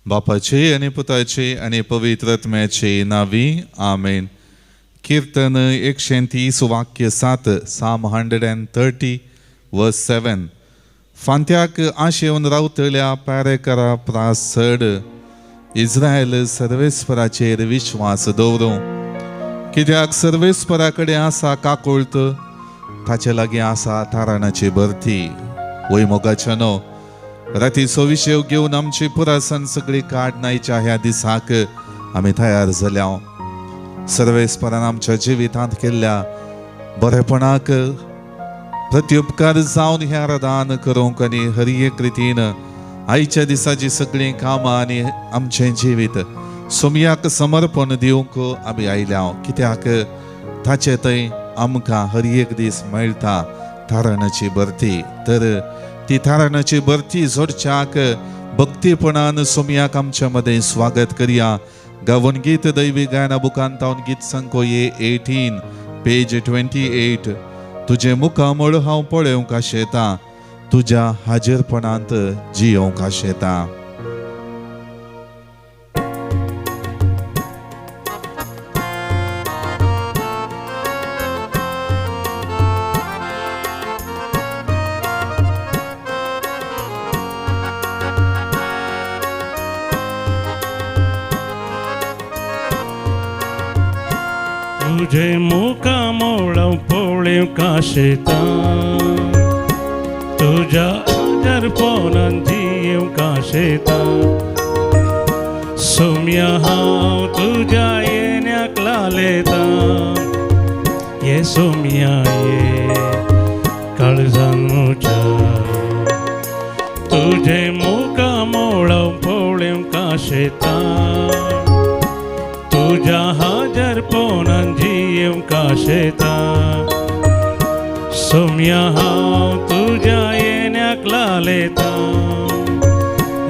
बापाचे आणि पुताचे आणि पवित्र आत्म्याचे नावी आमेन. कीर्तन 130 वाक्य 7 Psalm 130 verse 7. फांत्याक आशेवन रावतल्या पारेकरा प्रासड इस्रायल सर्वेस्पराचेर विश्वास दवरूं. कित्याक सर्वेस्परा कडेन आसा काकुळत, ताचे लागीं आसा थाराणाची भरती. वय मोगाच्या न्हू, रातीचो विशेव घेवन आमची पुरासन सगळी काडनायच्या ह्या दिसाक आमी तयार जाल्या. सर्वेस्परान आमच्या जिवितांत केल्ल्या बरेपणाक प्रत्युपकार जावन ह्या दान करूंक आनी हर एक रितीन आयच्या दिसाची सगळीं कामां आनी आमचें जिवीत सोमयाक समर्पण दिवंक आमी आयल्या. कित्याक ताचे थंय आमकां हर एक दीस मेळटा थारणाची भरती. तर ती थारणाची भरती जोडच्याक भक्तीपणान सोमयाक आमच्या मदें स्वागत करुया. गावन गीत दैवी गायना बुकांतावन गीत संकोये 18 पेज 28. तुझे मुखामळ हांव पळोवंक आशेतां, तुज्या हाजीरपणांत जियोंक आशेतां. तुझे मुखामळ पळोवंक आशेतां, तुज्या हाजीरपणांत जियोंक आशेतां. सोम्या हांव तुज्या येण्याक लालयतां. ये सोम्या ये काळजान म्हज्या, तुझे मुखामळ पळोवंक आशेतां, तुज्या हाजीरपणांत जियोंक आशेतां. सोम्या हांव तुज्या येण्याक लालयतां.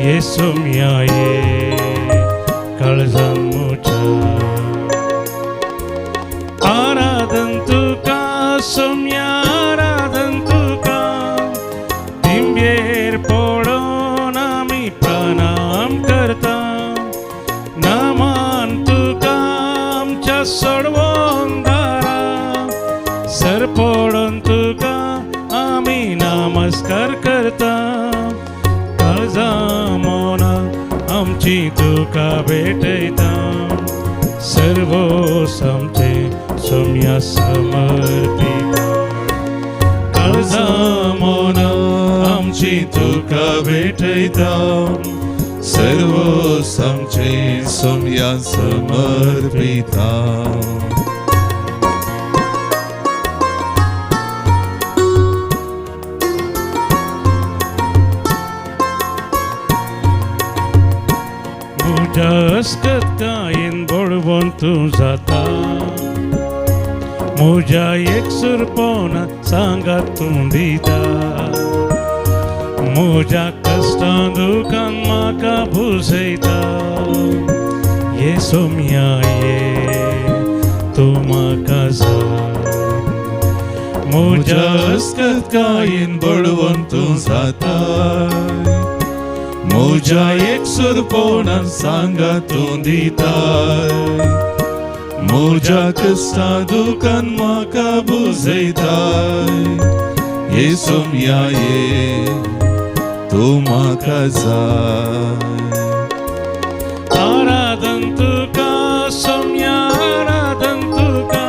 ये सोम्या ये काळजान म्हज्या. आराधन तुका सोम्या, आराधन तुका. दिंबेर पडोन आमी प्रणाम करता. नामान तुका आमच्या सोडवोन दारा. सर पडोन तुका आमी नमस्कार करता. काळजा मोना आमची तुका भेटयता. सर्वोस आमचे सोम्या समर्पिता. काळजा मोना आमची तुका भेटयता. सर्वोस आमचे सोम्या समर्पिता. म्हज्या अस्कतकायेन बळवून तूं जाता. म्हज्या एकसुरपणांत सांगात तूं दिता. म्हज्या कश्टां दुखान म्हाका भुसयता. ये सोम्या ये तूं म्हाका जाय. म्हज्या अस्कतकायेन बळवून तूं जाता. म्हज्या एकसुरपणांत सांगात तूं दिता. म्हज्या कश्टां दुखान म्हाका भुसयता. ये सोम्या ये तूं म्हाका जाय. आराधन तुका सोम्या, आराधन तुका.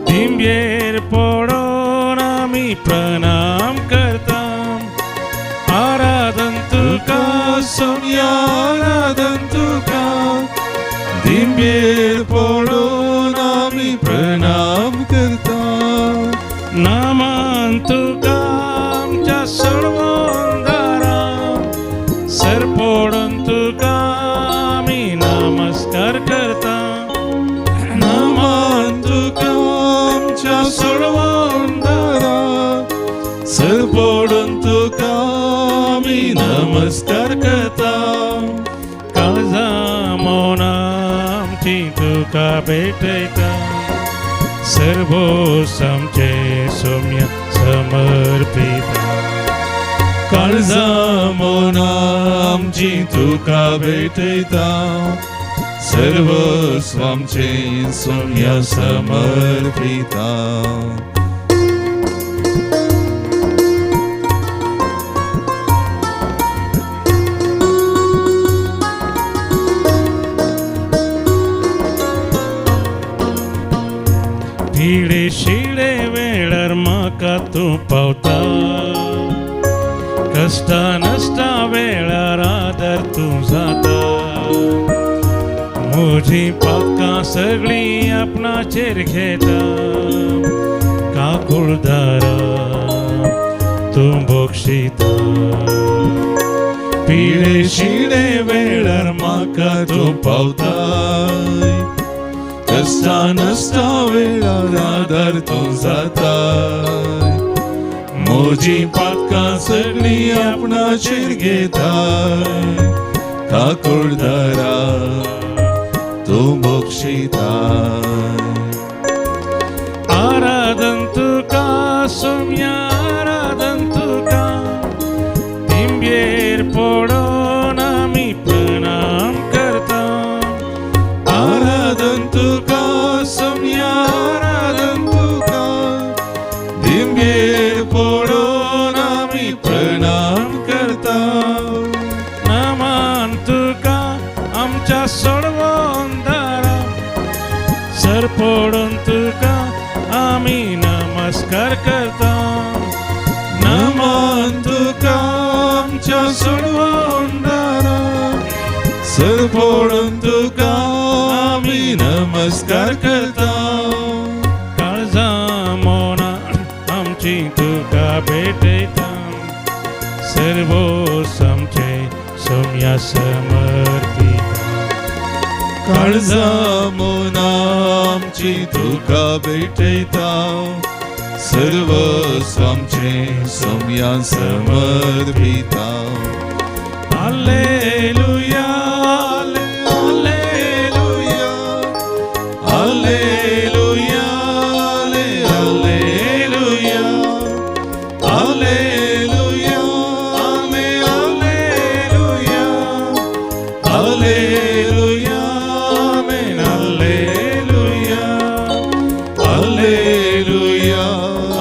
दिंबेर पडोन आमी प्रणाम करता. आराधन तुका सोम्या, आराधन तुका. दिंबेर पडोन आमी प्रणाम करता. नामान तुका आमच्या सोडवोन दारा. सर पडोन तुका आमी नमस्कार करता. नामान तुका आमच्या सोडवोन दारा. सर पडोन तुका आमी नमस्कार करता. काळजा मोना आमची तुका भेटयता. सर्वोस आमचे सोम्या समर्पिता. काळजा मोना आमची तुका भेटयता सर्वस्व आमचे सोम्या समर्पिता भिडे शिडे वेळार म्हाका तूं पावता कष्टा नष्टा वेळार आदार तूं जाता म्हजी पातकां सगळीं आपणाचेर घेता काकुळदारा तूं बक्षिता पिडे शिडे वेळार म्हाका तूं पावता कष्टा नष्टा वेळार आदार तूं जाता म्हजी पातकां सगळीं आपणाचेर घेता काकुळदारा तूं बक्षिता आराधन तुका सोम्या आराधन तुका तिंबेर पडोन आमी प्रणाम करता आराधन तुका सोम्या आराधन तुका दिंबेर पडोन आमी प्रणाम करता नमान तुका आमच्या सोडवोन दारा सर पडोन तुका आमी नमस्कार करता नमान तुका आमच्या सोडवोन दारा सर पडोन तुका आमी नमस्कार करता काळजा मोना आमची तुका भेटयता सर्वोस आमचे सोम्या समर्पिता काळजा मोना आमची तुका भेटयता सर्वस्व आमचे सोम्या समर्पिता hallelujah hallelujah hallelujah hallelujah hallelujah amen hallelujah hallelujah amen hallelujah hallelujah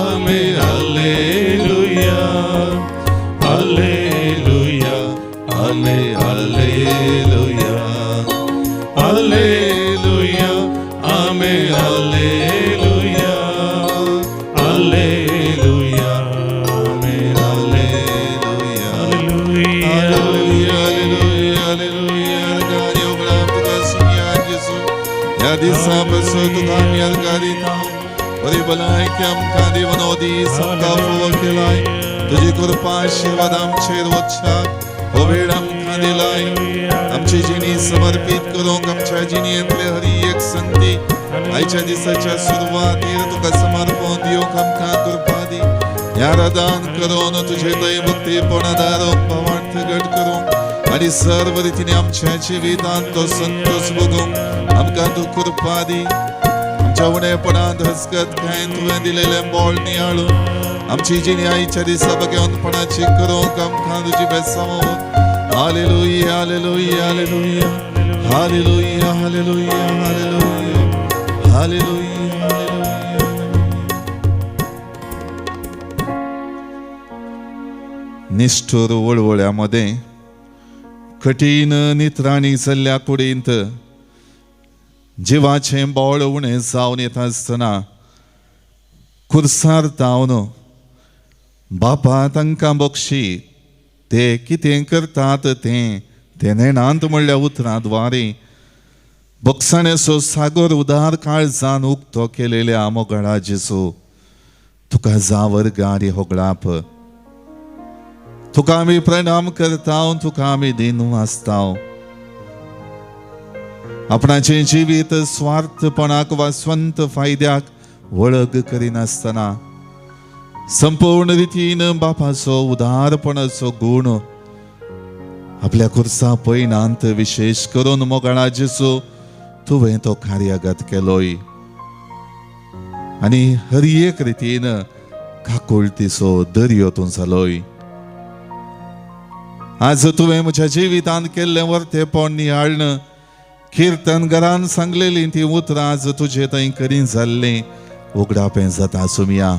amen hallelujah hallelujah हाले hallelujah hallelujah amen hallelujah hallelujah amen hallelujah hallelujah hallelujah hallelujah गाणी उघडा तुका सुनिया जेसू या दिसापासून तुका आमी आरगारिता बरी भलाय की आमकां देवान हो दीस आमकां फोव केलाय तुजी कृपा आशीर्वाद आमचेर वचशात हो वेळ आमकां दिलाय आमची जिणी समर्पित करूंक आमच्या जिणेंतले हरी एक संती आयच्या दिसाच्या सुरवातेर तुका समर्पण दिवंक आमकां कृपा दी ह्या रादान करून तुजे दय भक्तीपण दारूंक भावार्थ घट करूंक आनी सर्व रितीने आमच्या जिवितांत तो संतोष भोगूंक आमकां तूं कृपा दी आमच्या उणेपणांत हसकत काय तुवें दिलेलें बोळ नियाळून आमची जिणी आयच्या दिसा बगेवनपणाची करूंक आमकां तुजी बेसावूं hallelujah hallelujah hallelujah hallelujah hallelujah hallelujah hallelujah निष्ठुर वळवळ्यामध्ये कठीण नित्राणी चल्ल्या कुडींत जिवाचें बोळ उणें जावन येता आसतना खुर्सार तावन बापा तांकां बक्षी ते कितें करतात ते नेणांत म्हणल्या उतरांद्वारे बक्षाण्याचो सागर उदार काळजान उक्तो केलेल्या मोगळा जेसू तुका जावर गारी होगळाप तुका आमी प्रणाम करता तुका आमी दिन वाचता आपणाचे जिवीत स्वार्थपणाक वा स्वंत फायद्याक वळख करिनासतना संपूर्ण रितीन बापाचो उदारपणाचो गुण आपल्या खुर्सा पैनांत विशेष करून मोगळा जेसू तुवें तो कार्यागत केलोय आनी हर एक रितीन काकुळतीचो दर्यो तूं जालोय आज तुवें म्हज्या जिवितांत केल्लें वर्तेपण नियाळन किर्तनकारान सांगलेलीं ती उतरां आज तुजे थंय करीन जाल्लें उगडापें जाता सुमिया.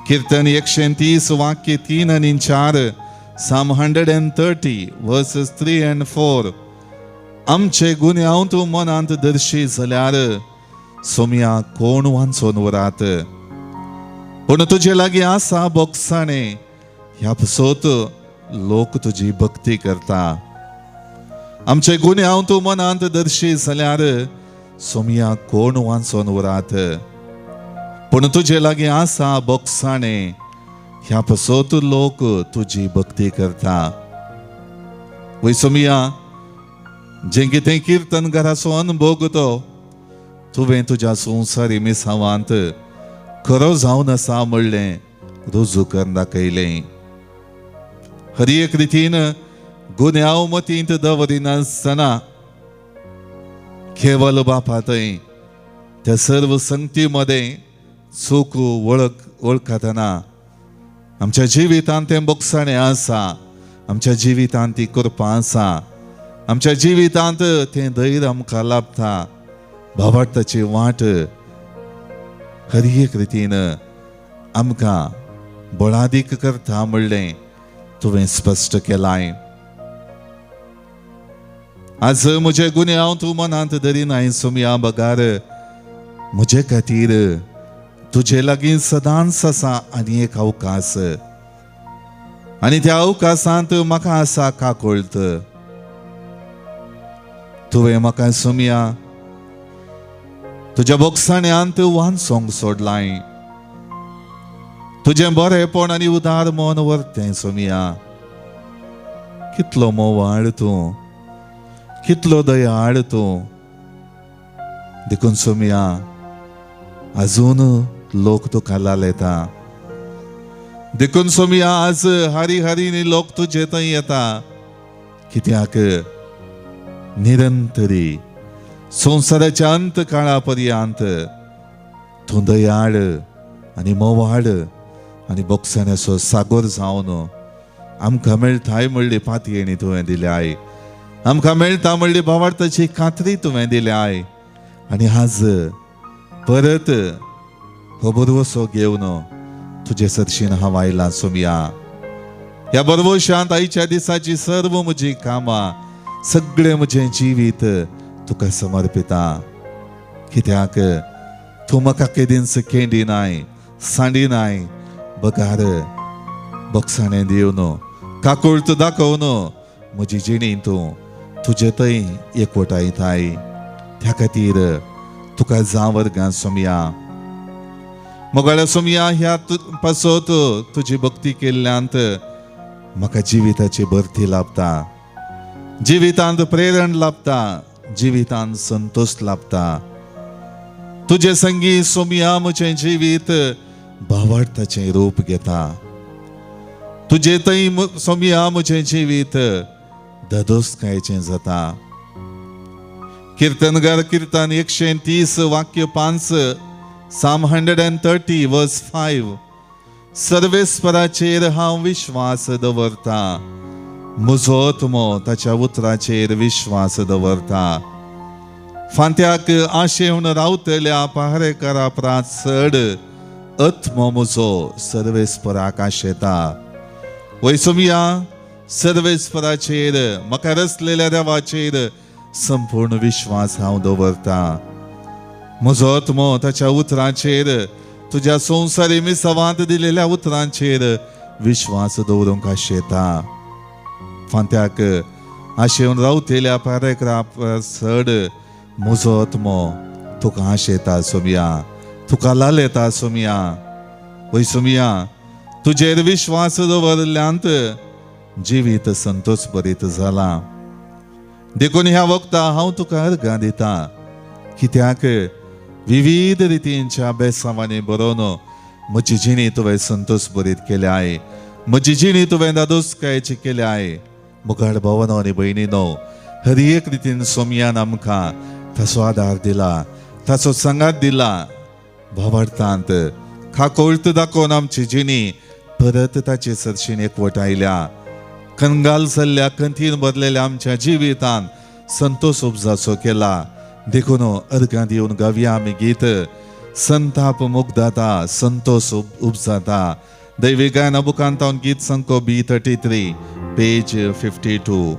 कीर्तन 130 वाक्य 3 आणि 4, Psalm 130 verses 3 and 4. आमचे गुन्हे हांव तूं मनांत दर्शी जाल्यार सोम्या कोण वांचून वरात. पूण तुजे लागीं आसा बोगसाणें ह्या पसोत लोक तुजी भक्ती करता. आमचे गुन्हे हांव तूं मनांत दर्शी जाल्यार सोम्या कोण वांचून वरात. पूण तुजे लागीं आसा बोगसाणें ह्या पसोत लोक तुजी भक्ती करता. वय सोमिया, जें कितें किर्तनकाराचो अनुभव तो तुवें तुज्या संवसारी मिसावांत खरो जावन आसा म्हणलें रुजू करून दाखयलें. हर एक रितीन गुन्हे हांव मतींत दवरिनासतना केवल बापा थंय त्या सर्व संगती मदें चूक वळखतना आमच्या जिवितांत तें बोगसाणें आसा, आमच्या जिवितांत ती कृपा आसा, आमच्या जिवितांत तें धैर्य आमकां लाभता. भावार्थाची वाट हर एक रितीन आमकां बळादीक करता म्हणलें तुवें स्पश्ट केलाय. आज म्हजे गुन्हे हांव तूं मनांत धरिनाय सोम्या बगार. म्हजे खातीर तुजे लागीं सदांच आसा आनी एक अवकाश, आनी त्या अवकाशांत म्हाका आसा काकूळट. तुवें म्हाका सोम्या तुज्या बोगसाण्यांत वांचोंक सोडलाय. तुजें बरेपण आनी उदार मन व्हरतें सोम्या. कितलो मोवाळ तूं, कितलो दयाळ तूं. देखून सोम्या अजून लोक तुका लालयता. देखून सोम्या आज हारी हारीनी लोक तुजे थंय येता. कित्याक निरंतरी संवसाराच्या अंत काळा पर्यंत तूं दयाळ आनी मोवाळ आनी बोगसाण्याचो सागोर जावन आमकां मेळटाय म्हणली पातयेणी तुवें दिल्याय. आमकां मेळटा म्हणली भावार्थाची कातरी तुवें दिल्याय. आनी आज परत हो बरवसो घेवन तुजे सरशीन हांव आयलां सोम्या. ह्या बरवशांत आयच्या दिसाची सर्व म्हजी कामां, सगळें म्हजें जिवीत तुका समर्पिता. कित्याक तूं म्हाका केदींच केंडिनाय, सांडिनाय, बगार बोगसाणें दिवन काकूळट दाखोवन म्हजी जिणी तूं तुजे थंय एकवटायताय. त्या खातीर तुका जावं वर्गां सोम्या. मोगाळ्या सोम्या, ह्या पासोत तुजी भक्ती केल्ल्यांत म्हाका जिविताची भरती लाभता, जिवितांत प्रेरण लाभता, जिवितांत संतोष लाभता. तुजे संगी सोम्या म्हजें जिवीत भावार्थाचें रूप घेता. तुजे थंय सोम्या म्हजें जिवीत धदोसकायेचें जाता. कीर्तनकार कीर्तन 130 वाक्य 5, Psalm 130 verse 5. सर्वेस्पराचेर हांव विश्वास दवरता, म्हजो आत्मो ताच्या उतराचेर विश्वास दवरता. फांत्याक आशेवन रावतल्या पहारेकारा प्रात चड आत्मो म्हजो सर्वेस्पराक आशेता. वय सोम्या, सर्वेस्पराचेर म्हाका रचलेल्या देवाचेर संपूर्ण विश्वास हांव दवरता. म्हजो आत्मो ताच्या उतरांचेर, तुज्या संवसारी मिसावांत दिलेल्या उतरांचेर विश्वास दवरूंक आशेता. फांत्याक आशेवन रावतेल्या पारेकरा चड म्हजो आत्मो तुका आशेता सोम्या, तुका लालयता सोम्या. वय सोम्या, तुजेर विश्वास दवरल्यांत जिवीत संतोष भरीत जाला. देखून ह्या वक्ता हांव तुका अर्गां दिता. कित्याक विविध रितींच्या बेसांवांनी बरोवन म्हजी जिणी तुवें संतोष भरीत केल्याय, म्हजी जिणी तुवें दादोसकायेची केल्याय. मुखार भावनो आनी भयणीनो, हर एक रितीन सोम्यान आमकां ताचो आदार दिला, ताचो सांगात दिला. भावार्थांत खाकोळट दाखोवन आमची जिणी परत ताचे सरशीन एकवट आयल्या. कंगाल जाल्ल्या कंथीन भरलेल्या आमच्या जिवितान संतोष उपजाचो केला. देखून अर्घां दिवन गावया आमी गीत संताप मुग्धाता संतोष उपजाता. दैवी गायना बुकांत हांव गीत संको B33 पेज 52.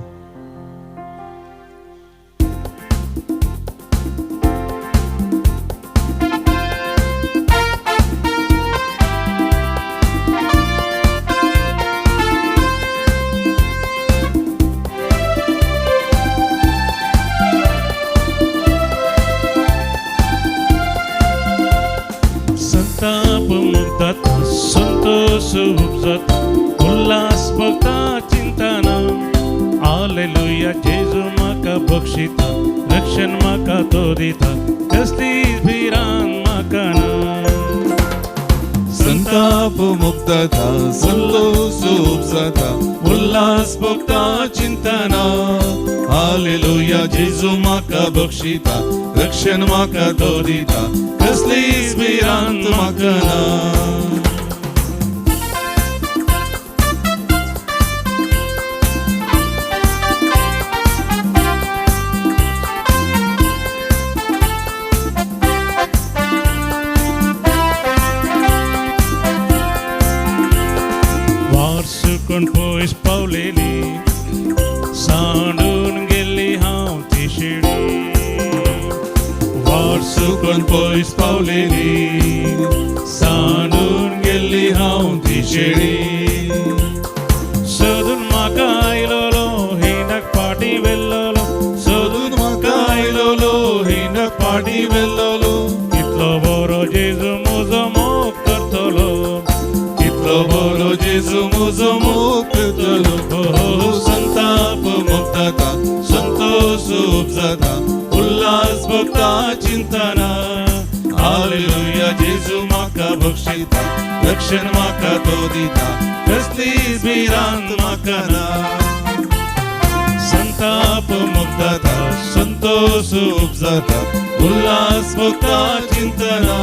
संताप मुक्तात संतोष उपजत उल्हास भक्ता चिंतना. हालेलुया जेजू म्हाका बक्षिता रक्षण म्हाका तो दिता कसलीच भिरांत म्हाका ना. संताप मुक्तता संतोष उपजाता उल्हास भक्ता चिंतना. हालेलुया जेजू म्हाका बक्षिता रक्षण म्हाका तो दिता कसलीच भिरांत म्हाका ना. वारसुकून पयस पावलेली सांडून गेली हांव ती शिडी. वारसुकून पयस पावलेली सांडून गेली हांव ती शेळी. सोदून म्हाका आयलोलो हिंडाक पाटी वेल्लोलो. सोदून म्हाका आयलोलो हिंडाक पाटी वेल्लोलो. कितलो बरो जेजू म्हजो मोग करतलो. कितलो बरो जेजू म्हजो मोग करतलो. संताप मुक्तता संतोष उपजाता उल्हास भक्ता चिंतना. हालेलुया जेजू म्हाका बक्षिता रक्षण म्हाका तो दिता कसलीच भिरांत म्हाका ना. संताप मुक्तता संतोष उपजाता उल्हास भक्ता चिंतना.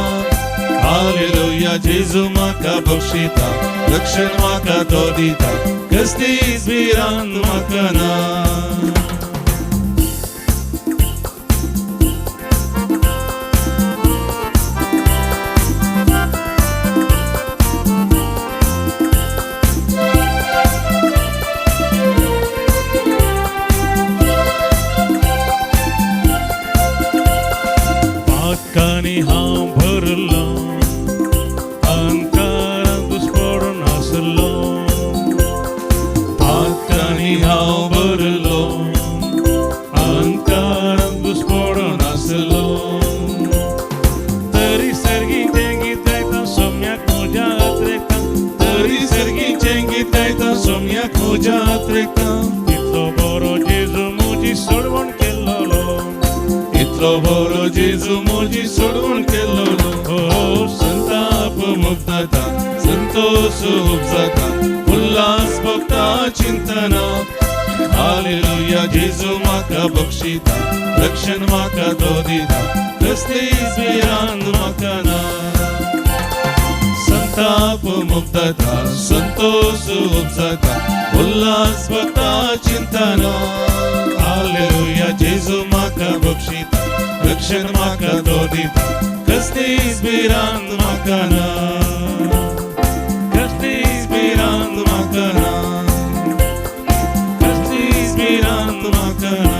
हालेलुया जेजू म्हाका बक्षिता रक्षण म्हाका तो दिता कसलीच भिरांत म्हाका ना. पातकांनी हांव भरलो अंकारान घुस्पडून आसलो. पातकांनी हांव भरलो अंकारान घुस्पडून आसलो. तरी सर्गीचें गीत गायता सोम्याक म्हज्या हात्रेका. तरी सर्गीचें गीत गायता सोम्याक म्हज्या हात्रेका. इतलो बरो जेजू म्हजी सोडवण केल्लो. इतलो बरो जेजू म्हजी सोडवण केल्लो. संताप मुक्तता संतोष उपजाता उल्हास भक्ता चिंतना. हालेलुया जेजू म्हाका बक्षिता रक्षण म्हाका तो दिता कसलीच भिरांत म्हाका ना. संताप मुक्तता संतोष उपजाता उल्हास भक्ता चिंतना. हालेलुया जेजू म्हाका बक्षिता रक्षण म्हाका तो दिता कसलीच भिरांत म्हाका ना. कसलीच भिरांत म्हाका ना. कसलीच भिरांत म्हाका ना.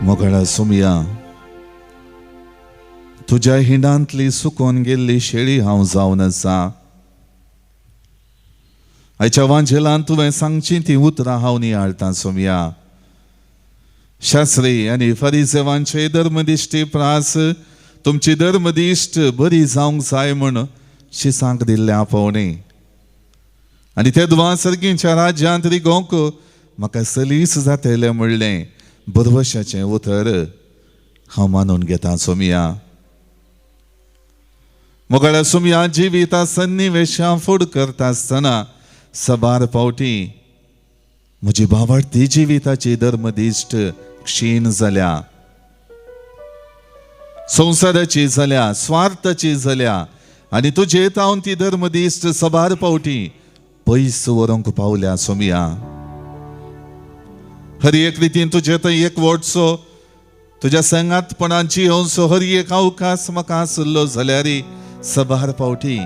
मोगळा सुमया तुज्या हिंडांतली सुकोन गेल्ली शेळी हांव जावन आसा. आयच्या वांजेलांत तुवें सांगची ती उतरां हांव नियाळटां सोमया. शास्त्री आनी फरिसेवांचे धर्मदिश्टी प्रास तुमची धर्मदिश्ट बरी जावंक जाय म्हण शिसांक दिल्ल्या पावणे. आनी ते दुवा सर्गीच्या राज्यांत रिगोंक म्हाका सलीस जातलें म्हणलें बरवशाचें उतर हांव मानून घेतां सोमया. मोगळ्या सोमया जिविता सन्निवेशां फूड करता आसतना सबार पावटी म्हजी भावार्थी जिविताची धर्मदिश्ट क्षीण जाल्या. संसाराची जाल्या स्वार्थाची जाल्या आनी तुजे तावन ती धर्मदिश्ट सबार पावटी पयस व्हरूंक पावल्या सोमिया. हर एक रितीन तुजे थंय एक वोटसो तुज्या संगातपणाची येवसो हर एक अवकाश म्हाका आसलो जाल्यार सबार पावटी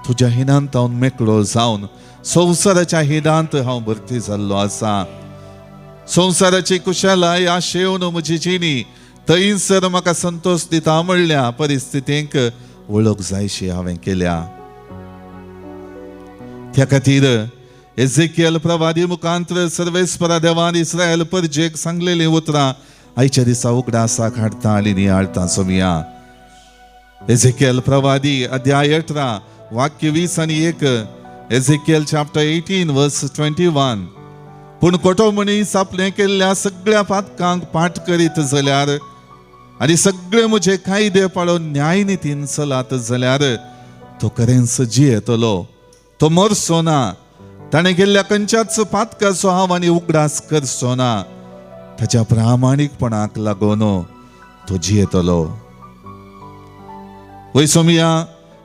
तुज्या हिनांत हांव मेकळो जावन संवसाराच्या हिनांत हांव भरती जाल्लो आसा. संवसाराची कुशलाय आशेवन म्हजी जिणी थंयसर म्हाका संतोष दिता म्हणल्या परिस्थितींक वळख जायशी हांवें केल्या. त्या खातीर एझेकियल प्रवादी मुखांतर सर्वेस्परा देवान इस्रायल परजेक सांगलेली उतरां आयच्या दिसा उगडासाक हाडटा आनी नियाळटा सोमिया. एझेकियल प्रवादी अध्याय 18 वाक्य 20 आनी 1. एझेकियल चॅप्टर 18 वर्स 21. पूण खोटो मनीस आपले केल्ल्या सगळ्या पातकांक पाठ करीत जाल्यार आनी सगळे म्हजे कायदे पाळून न्याय नितीन चलात जाल्यार तो खरेंच जियेतलो, तो मरचो ना. ताणें केल्ल्या खंयच्याच पातकाचो हांव आनी उगडास करचो ना. ताच्या प्रामाणीकपणाक लागून तो जियेतलो. वय सोमिया,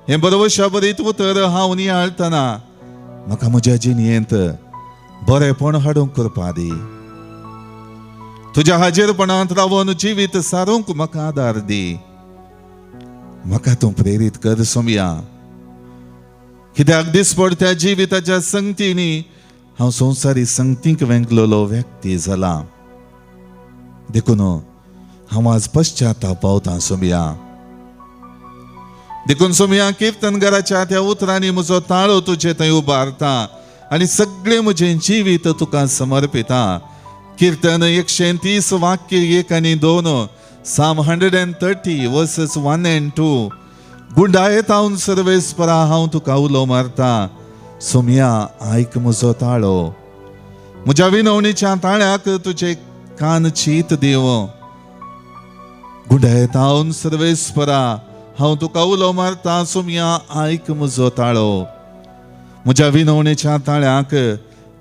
हें बरोवशा बरीत उतर हांव नियाळतना म्हाका म्हज्या जिणयेंत बरेपण हाडूंक करपा दी. तुज्या हाजीरपणांत रावून जिवीत सारूंक म्हाका आदार दी. म्हाका तूं प्रेरीत कर सोमिया. कित्याक दिसपडत्या जिविताच्या संगतींनी हांव संवसारी संगतींक वेंगलोलो व्यक्ती जाला. देखून हांव आज पश्चाताप पावता सोमिया. देखून सोमिया, कीर्तनकाराच्या त्या उतरांनी म्हजो ताळो तुजे थंय उबारता आनी सगळें म्हजें जिवीत तुका समर्पिता. कीर्तन 130 वाक्य 1 आनी 2. Psalm 130 verses 1 and 2. गुंडायेत हांव सर्वेस्परा हांव तुका उलो मारता. सोमिया, आयक म्हजो ताळो. म्हज्या विनवणेच्या ताळ्याक तुजे कान चीत देव. गुंडायेत हांव सर्वेस्परा हांव तुका उलो मारता. सोमिया, आयक म्हजो ताळो. म्हज्या विनवणेच्या ताळ्याक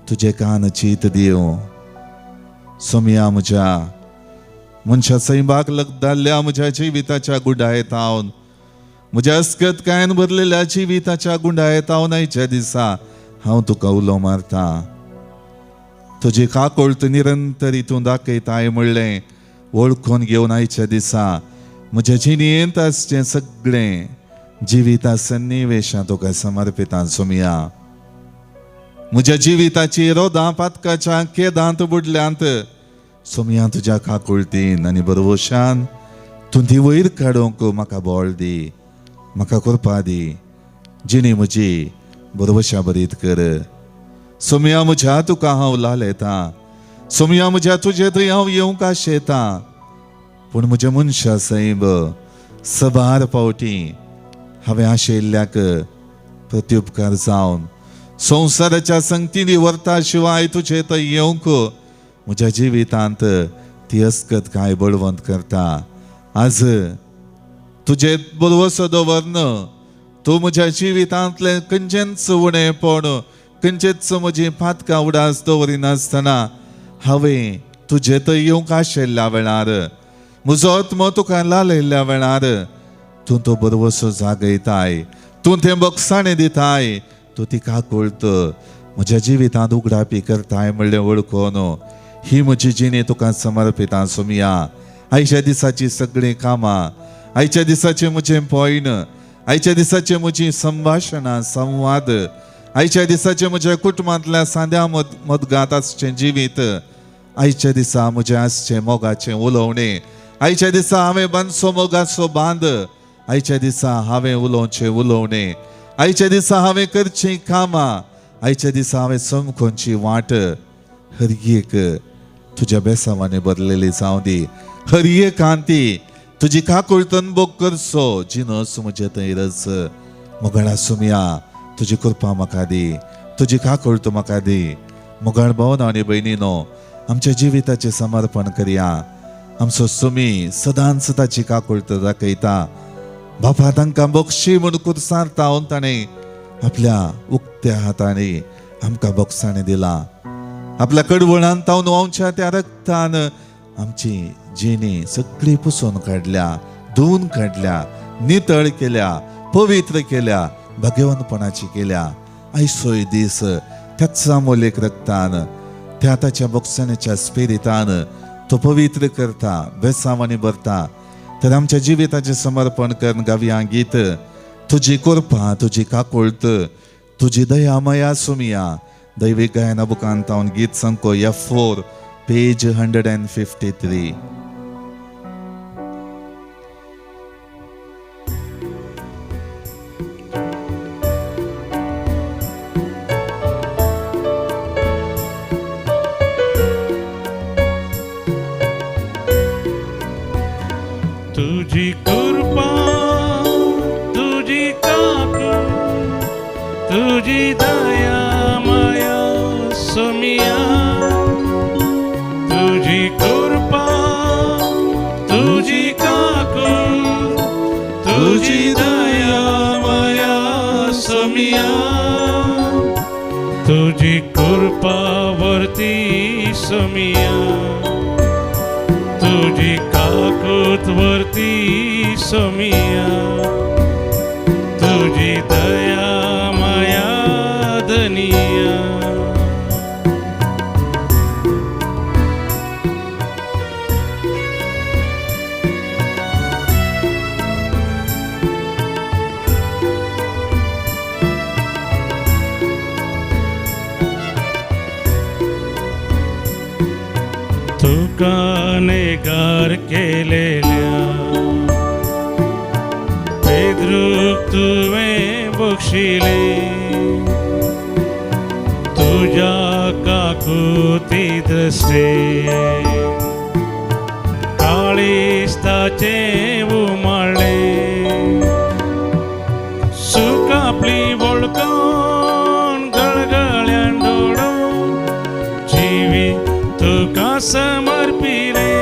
तुजे कान चीत देव. सोमिया, म्हज्या मनशा सैबाक लागदाल्ल्या म्हज्या जिविताच्या गुंडायेत हांव, म्हज्या अस्कतकायेन भरलेल्या जिविताच्या गुंडायेत हांव आयच्या दिसा हांव तुका उलो मारता. तुजी काकोळत निरंतर हितून दाखयताय म्हणलें वळखून घेवन आयच्या दिसा म्हज्या जिणयेंत आसचें सगळें जिविता सन्निवेशां तुका समर्पिता. सोमिया, म्हज्या जिविताची रोदां पातकाच्या केदांत बुडल्यांत सोमिया तुज्या काकुळतीन आनी बरवशान तूं ती वयर काडूंक म्हाका बोळ दी. म्हाका करपा दी. जिणी म्हजी बरवशा बरीत कर. सोमिया, म्हज्या तुका हांव लालयता. सोमिया, म्हज्या तुजे थंय हांव येवंक आशेता. पूण म्हज्या मनशा सैब सबार पावटी हांवें आशेल्ल्याक प्रत्युपकार जावन संवसाराच्या संगतींनी व्हरता शिवाय तुजे थंय येवंक म्हज्या जिवितांत ती अस्कत काय बळवंत करता. आज तुजे बरवसो दवरन तूं म्हज्या जिवितांतलें खंयचेंच उणेंपण, खंयचेच म्हजी पातकां उडास दवरिनासतना हांवें तुजे थंय येवंक आशिल्ल्या वेळार, म्हजो आत्मो तुका लालयल्ल्या वेळार तूं तो बरवसो जागयताय. तूं तें बक्षाणें दिताय. तूं ती काकुळत म्हज्या जिवितांत उगडापी करताय म्हणलें वळखून ही म्हजी जिणी तुका समर्पिता. सोमिया, आयच्या दिसाची सगळीं कामां, आयच्या दिसाचें म्हजें पॉयण, आयच्या दिसाचें म्हजीं संभाशणां संवाद, आयच्या दिसाचें म्हज्या कुटुंबांतल्या साद्या मदगांत आसचें जिवीत, आयच्या दिसा म्हजें आसचें मोगाचें उलोवणें, आयच्या दिसा हांवें बांदचो मोगाचो बांद, आयच्या दिसा हांवें उलोवचें उलोवणें, आयच्या दिसा हांवें करचीं कामां, आयच्या दिसा हांवें समखोवची वाट हर एक तुज्या बेसावांनी भरलेली जावं दी. हर एक कांती तुजी काकुळतन बोग करचो जिनस म्हजे थंय रच. मोगाळा सोमिया, तुजी कृपा म्हाका दी. तुजी काकुळत म्हाका दी. मोगाळ भावना आनी भयणीनो, आमच्या जिविताचें समर्पण करया. आमचो सोमी सदांच ताची काकुळत दाखयता. बापा तांकां बक्षी म्हूण कुरसारता ताणें आपल्या उक्त्या हातांनी आमकां बक्षाणें दिला. आपल्या कडवणान तावन व्हांवच्या त्या रक्तान आमची जिणी सगळी पुसून काडल्या, धुवन काडल्या, नितळ केल्या, पवित्र केल्या, भगवंतपणाची केल्या. आयसोय दीस त्याच अमोलेक रक्तान, त्या ताच्या बोक्सनाच्या स्पिरितान तो पवित्र करता, बेसावानी भरता. तर आमच्या जिविताचे समर्पण करून गावया गीत, तुझी कृपा, तुझी काकुळत, तुझी दया मया सुमिया. दैविक गायना बुकांत हांव गीत सांगो F4 पेज 153. तुझी कृपा, तुझी काकू, तुझी दया माया सुमिया. तुझी कृपा, तुझी काकू, तुझी दया माया सुमिया. तुझी कृपा वरती सुमिया, तुझी काकूत वरती सुमिया. तुझी दया माया धनिया. तुका नेगार केलेल्या पेद्रूक तुवें बक्षिले. तुझ्या काकुती दृष्टे काळिस्ताचे उमाळले. सुख आपली वळखून गळगळ्यान डोळून जिवी तुका समर्पिले.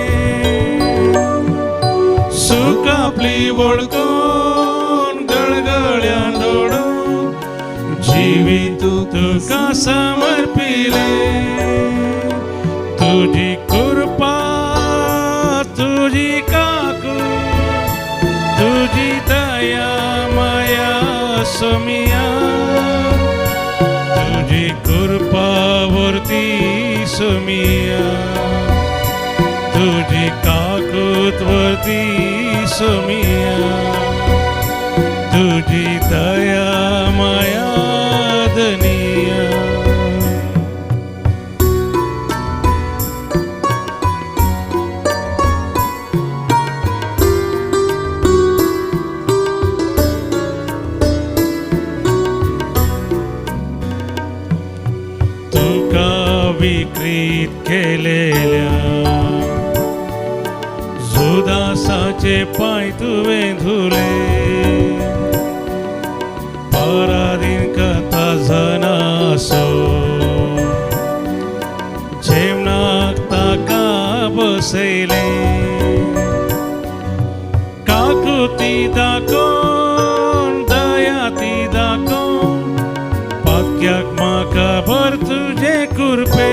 सुख आपली वळखून गळगळ्यान डोळून जिवी तुका समर्पिले. तुझी कृपा, तुझी काकू, तुझी दया माया सुमिया. तुझी कृपा वरती सुमिया, तुझी काकूत वरती सुमिया. तुझी दया माया धनिया. तुका विकृत केलेल्या जुदासाचे पाय तुवें धुले. पराधीन कथा जनासो जेवणाक ताका बसयले. काकुती दाखोवन, दया ती दाखोवन, पाक्याक म्हाका भर तुझे कृपे.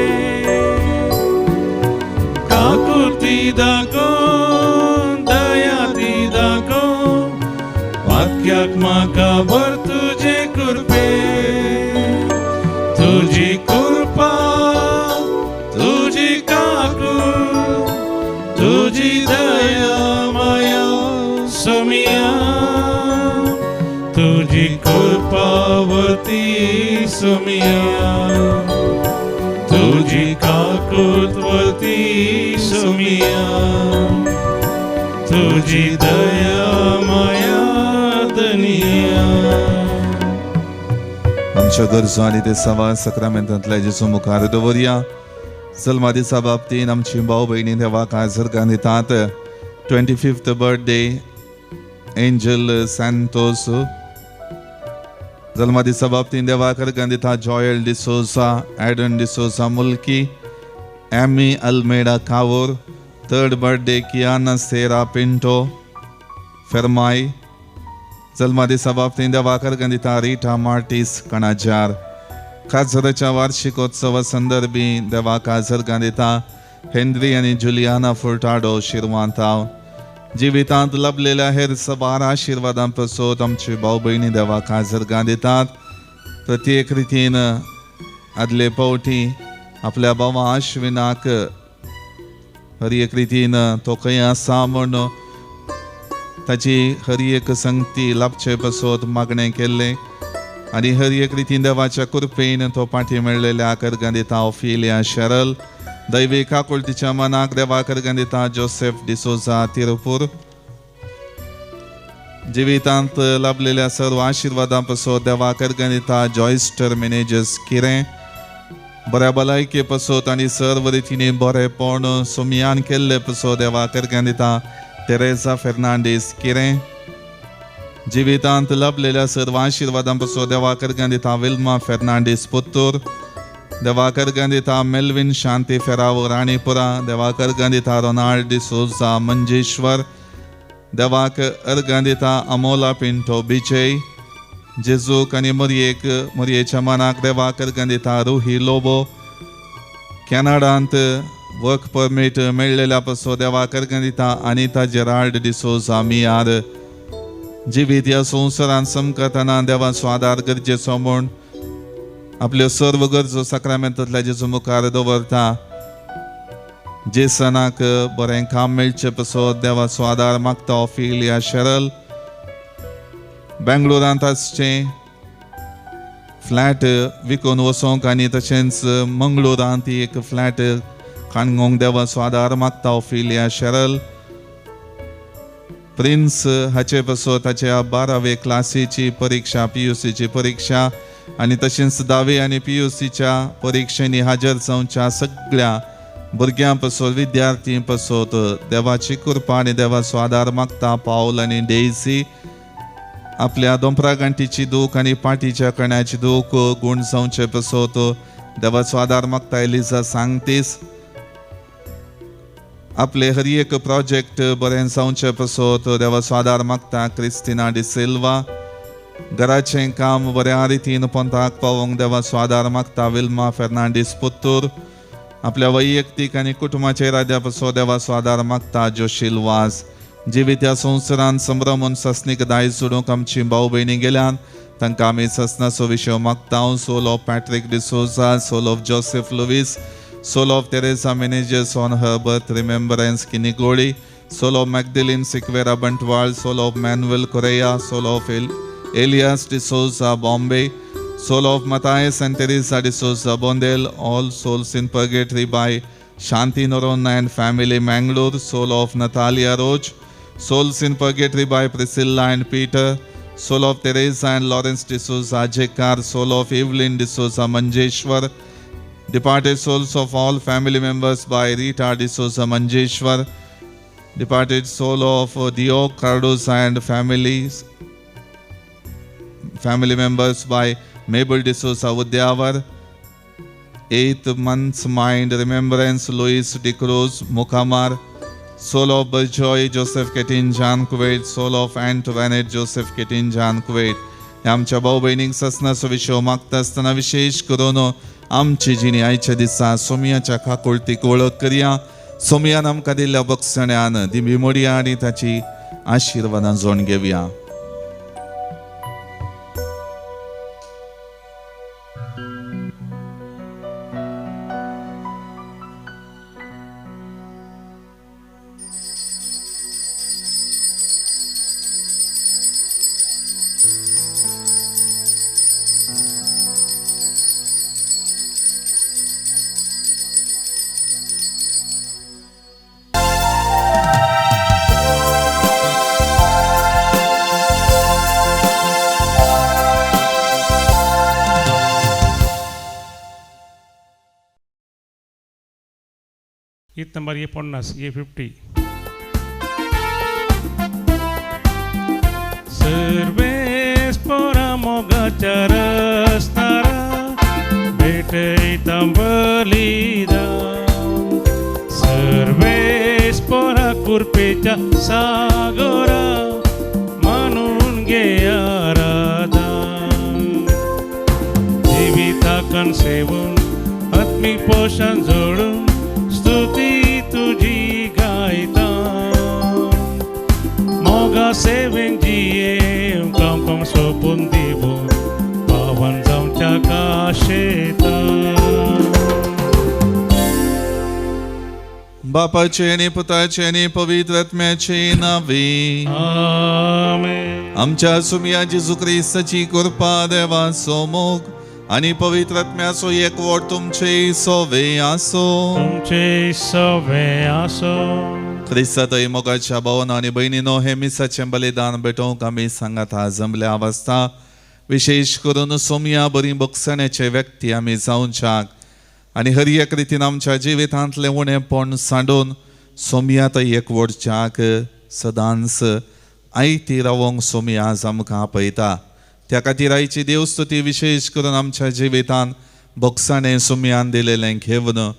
काकुती दाखोवन, दया ती दाखोवन, पाक्याक म्हाका भर तुझे कृपे. तुझी कृपा, तुझी काकू, तुझी दया माया सुमिया. तुझी कृपा वरती सुमिया, तुझी काकूत वरती सुमिया. तुझी दया माया धनिया. आमच्या गरजो आनी ते सवा सक्रामेंतांतल्या जेजू मुखार दवरया. जल्मा दिसा बाबतीन आमची भाव भयणी देवाक आजरगां दितात. 25th birthday angel सॅन्टोस. जल्मा दिसा बाबतीन देवाक अर्गां दिता Joel D'Souza, Aiden D'Souza Mulki, Amy Almeida Kavoor. 3rd birthday Kiana Sera Pinto Fermai. जल्मा दिसा बाबतीन देवाक अर्गां दिता रिटा मार्टिस कणाजार. काजराच्या वार्षिकोत्सवा संदर्भी देवाक आजरगां दिता हेनरी आनी जुलियाना फुर्टाडो शिरवांताव. जिवितांत लाभलेल्या हेर सबार आशीर्वादांपासून आमची भाऊ बहिणी देवाक आजरगां दितात. प्रत्येक रितीन आदले पावटी आपल्या भावा अश्विनाक हर एक रितीन तो खंय आसा म्हूण ताची हर एक संगती लाभचे पासून मागणें केल्लें आनी हर एक रितीन देवाच्या कृपेन तो पाठी मेळलेल्या अर्गां दिता ओफिलिया शेरल. दैवीक आकुलतेच्या मनाक देवाक अर्गां दिता जोसेफ डिसोजा तिरुपूर. जिवितांत लाभलेल्या सर्व आशीर्वादां पासून देवाक अर्गां दिता जॉयस्टर मॅनेजर्स किरें. बऱ्या भलायके पासून आनी सर्व रितीने बरेपण सुमयान केल्ले पासून देवाक अर्गां दिता तेरेसा फेर्नांडीस किरें. जिवितांत लाभलेल्या सर्व आशीर्वादां पासून देवाक अर्गां दिता विल्मा फेर्नांडीस पुत्तूर. देवाक अर्गां दिता मेल्विन शांती फेरावो राणीपुरा. देवाक अर्गां दिता रोनाल्ड डिसोजा मंजेश्वर. देवाक अर्गां दिता अमोला पिंटो बिचय. जेजूक आनी मोरयेच्या मनाक देवाक अर्गां दिता रुही लोबो. कॅनडांत वर्क परमीट मेळ्ळेल्या पासून देवाक अर्गां दिता अनिता जेराल्ड डिसोजा मियार. जिवीत ह्या संवसारांत समकतना देवाचो आदार गरजेचो म्हूण आपल्यो सर्व गरजो साक्रामेंतांतल्या जेजू मुखार दवरता. जेसनाक बरें काम मेळचें पासून देवाचो आदार मागता ओफिलिया शेरल. बेंगळुरांत आसचें फ्लॅट विकून वचोंक आनी तशेंच मंगळुरांत एक फ्लॅट काणगोंक देवाचो आदार मागता ओफिलिया शेरल. प्रिन्स हाचे पासून ताच्या 12वे क्लासीची परीक्षा PUCची परीक्षा आनी तशेंच 10वी आनी PUCच्या परीक्षेनी हाजर जावच्या सगळ्या भुरग्यां पासून विद्यार्थी पासून देवाची कृपा आनी देवाचो आदार मागता पावल आनी डेझी. आपल्या दोंपरा गांठीची दूख आनी पाठीच्या कण्याची दूख गूण जावचे पासून देवाचो आदार मागता एलिझा सांगतीस. आपले हर एक प्रोजेक्ट बरें जावचे पासून देवाचो आदार मागता क्रिस्टिना डिसिल्वा. घराचें काम बऱ्या रितीन पोंताक पावोंक देवाचो आदार मागता विल्मा फेर्नांडीस पुत्तूर. आपल्या वैयक्तीक आनी कुटुंबाच्या इराद्या पासून देवाचो आदार मागता जोशील वाज. जिवीत ह्या संवसारांत संभ्रमून सस्नीक दायज सोडूंक आमची भाऊ भयणी गेल्यान तांकां आमी ससनाचो विशय मागता. Soul of Patrick D'Souza, soul of Joseph Lewis, soul of Teresa Menezes on her birth remembrance Kinigori, soul of Magdalene Sikvera Bantwal, soul of Manuel Correa, soul of Elias de Souza Bombay, soul of Matthias and Teresa de Souza Bondel, all souls in purgatory by Shanti Norona and family Mangalore, soul of Natalia Roach, souls in purgatory by Priscilla and Peter, soul of Teresa and Lawrence de Souza Jekar, soul of Evelyn de Souza Manjeshwar, departed souls of all family members by Rita D'Souza Manjeshwar, departed soul of Dio Cardoza and family members by Mabel D'Souza Udyawar. 8th month's mind remembrance Luis De Cruz Mukamar, soul of Berjoy Joseph Ketin Jan Kuwait, soul of Antoinette Joseph Ketin Jan Kuwait. आमच्या भाऊ भयणीक ससनाचो विशय मागता आसतना विशेष करून आमची जिणी आयच्या दिसा सोमयाच्या काकुळतीक वळख करया. सोमयान आमकां दिल्ल्या बक्षण्यान दिमी मोडया आनी ताची आशिर्वादां जोड घेवया. गीत नंबर A50 A50. सर्वेस पोरा मोगाच्या रस्तारा भेटयता बलिदान. सर्वेस पोरा कुरपेच्या सागोरा मानून घे आराधन. जिविताकन सेवून आत्मीक पोषण जोडून स्तुती तुझी गायता. सेवेन जिये काम सोपून दिवो पावन जावच्या काशेत बापाचे आणि पुताचे आणि पवित्र आत्म्याचे नावे आमेन. आमच्या सुमिया जेजू ख्रिस्ताची कृपा देवा सोमोग आणि पवित्र आत्म्याचो एकवट तुमचे सोवे आसो. तुमचे सवे आसो. ख्रिस्तातय मोगाच्या भावांनो आणि भयणीनो हे मिसाचें बलिदान भेटोवंक आमी सांगात जमल्या अवस्था विशेष करून सोमिया बरी बक्षण्याचे व्यक्ती आमी जावच्याक आणि हर एक रितीन आमच्या जिवितांतले उणेपण सांडून सोमियातय एकवटच्याक सदांच आयती रावोंक सोमिया आज आमकां आपयता. त्या खातीर आयची देवस्तुती विशेष करून आमच्या जिवितान बक्षाणे सोमियान दिलेलें घेवन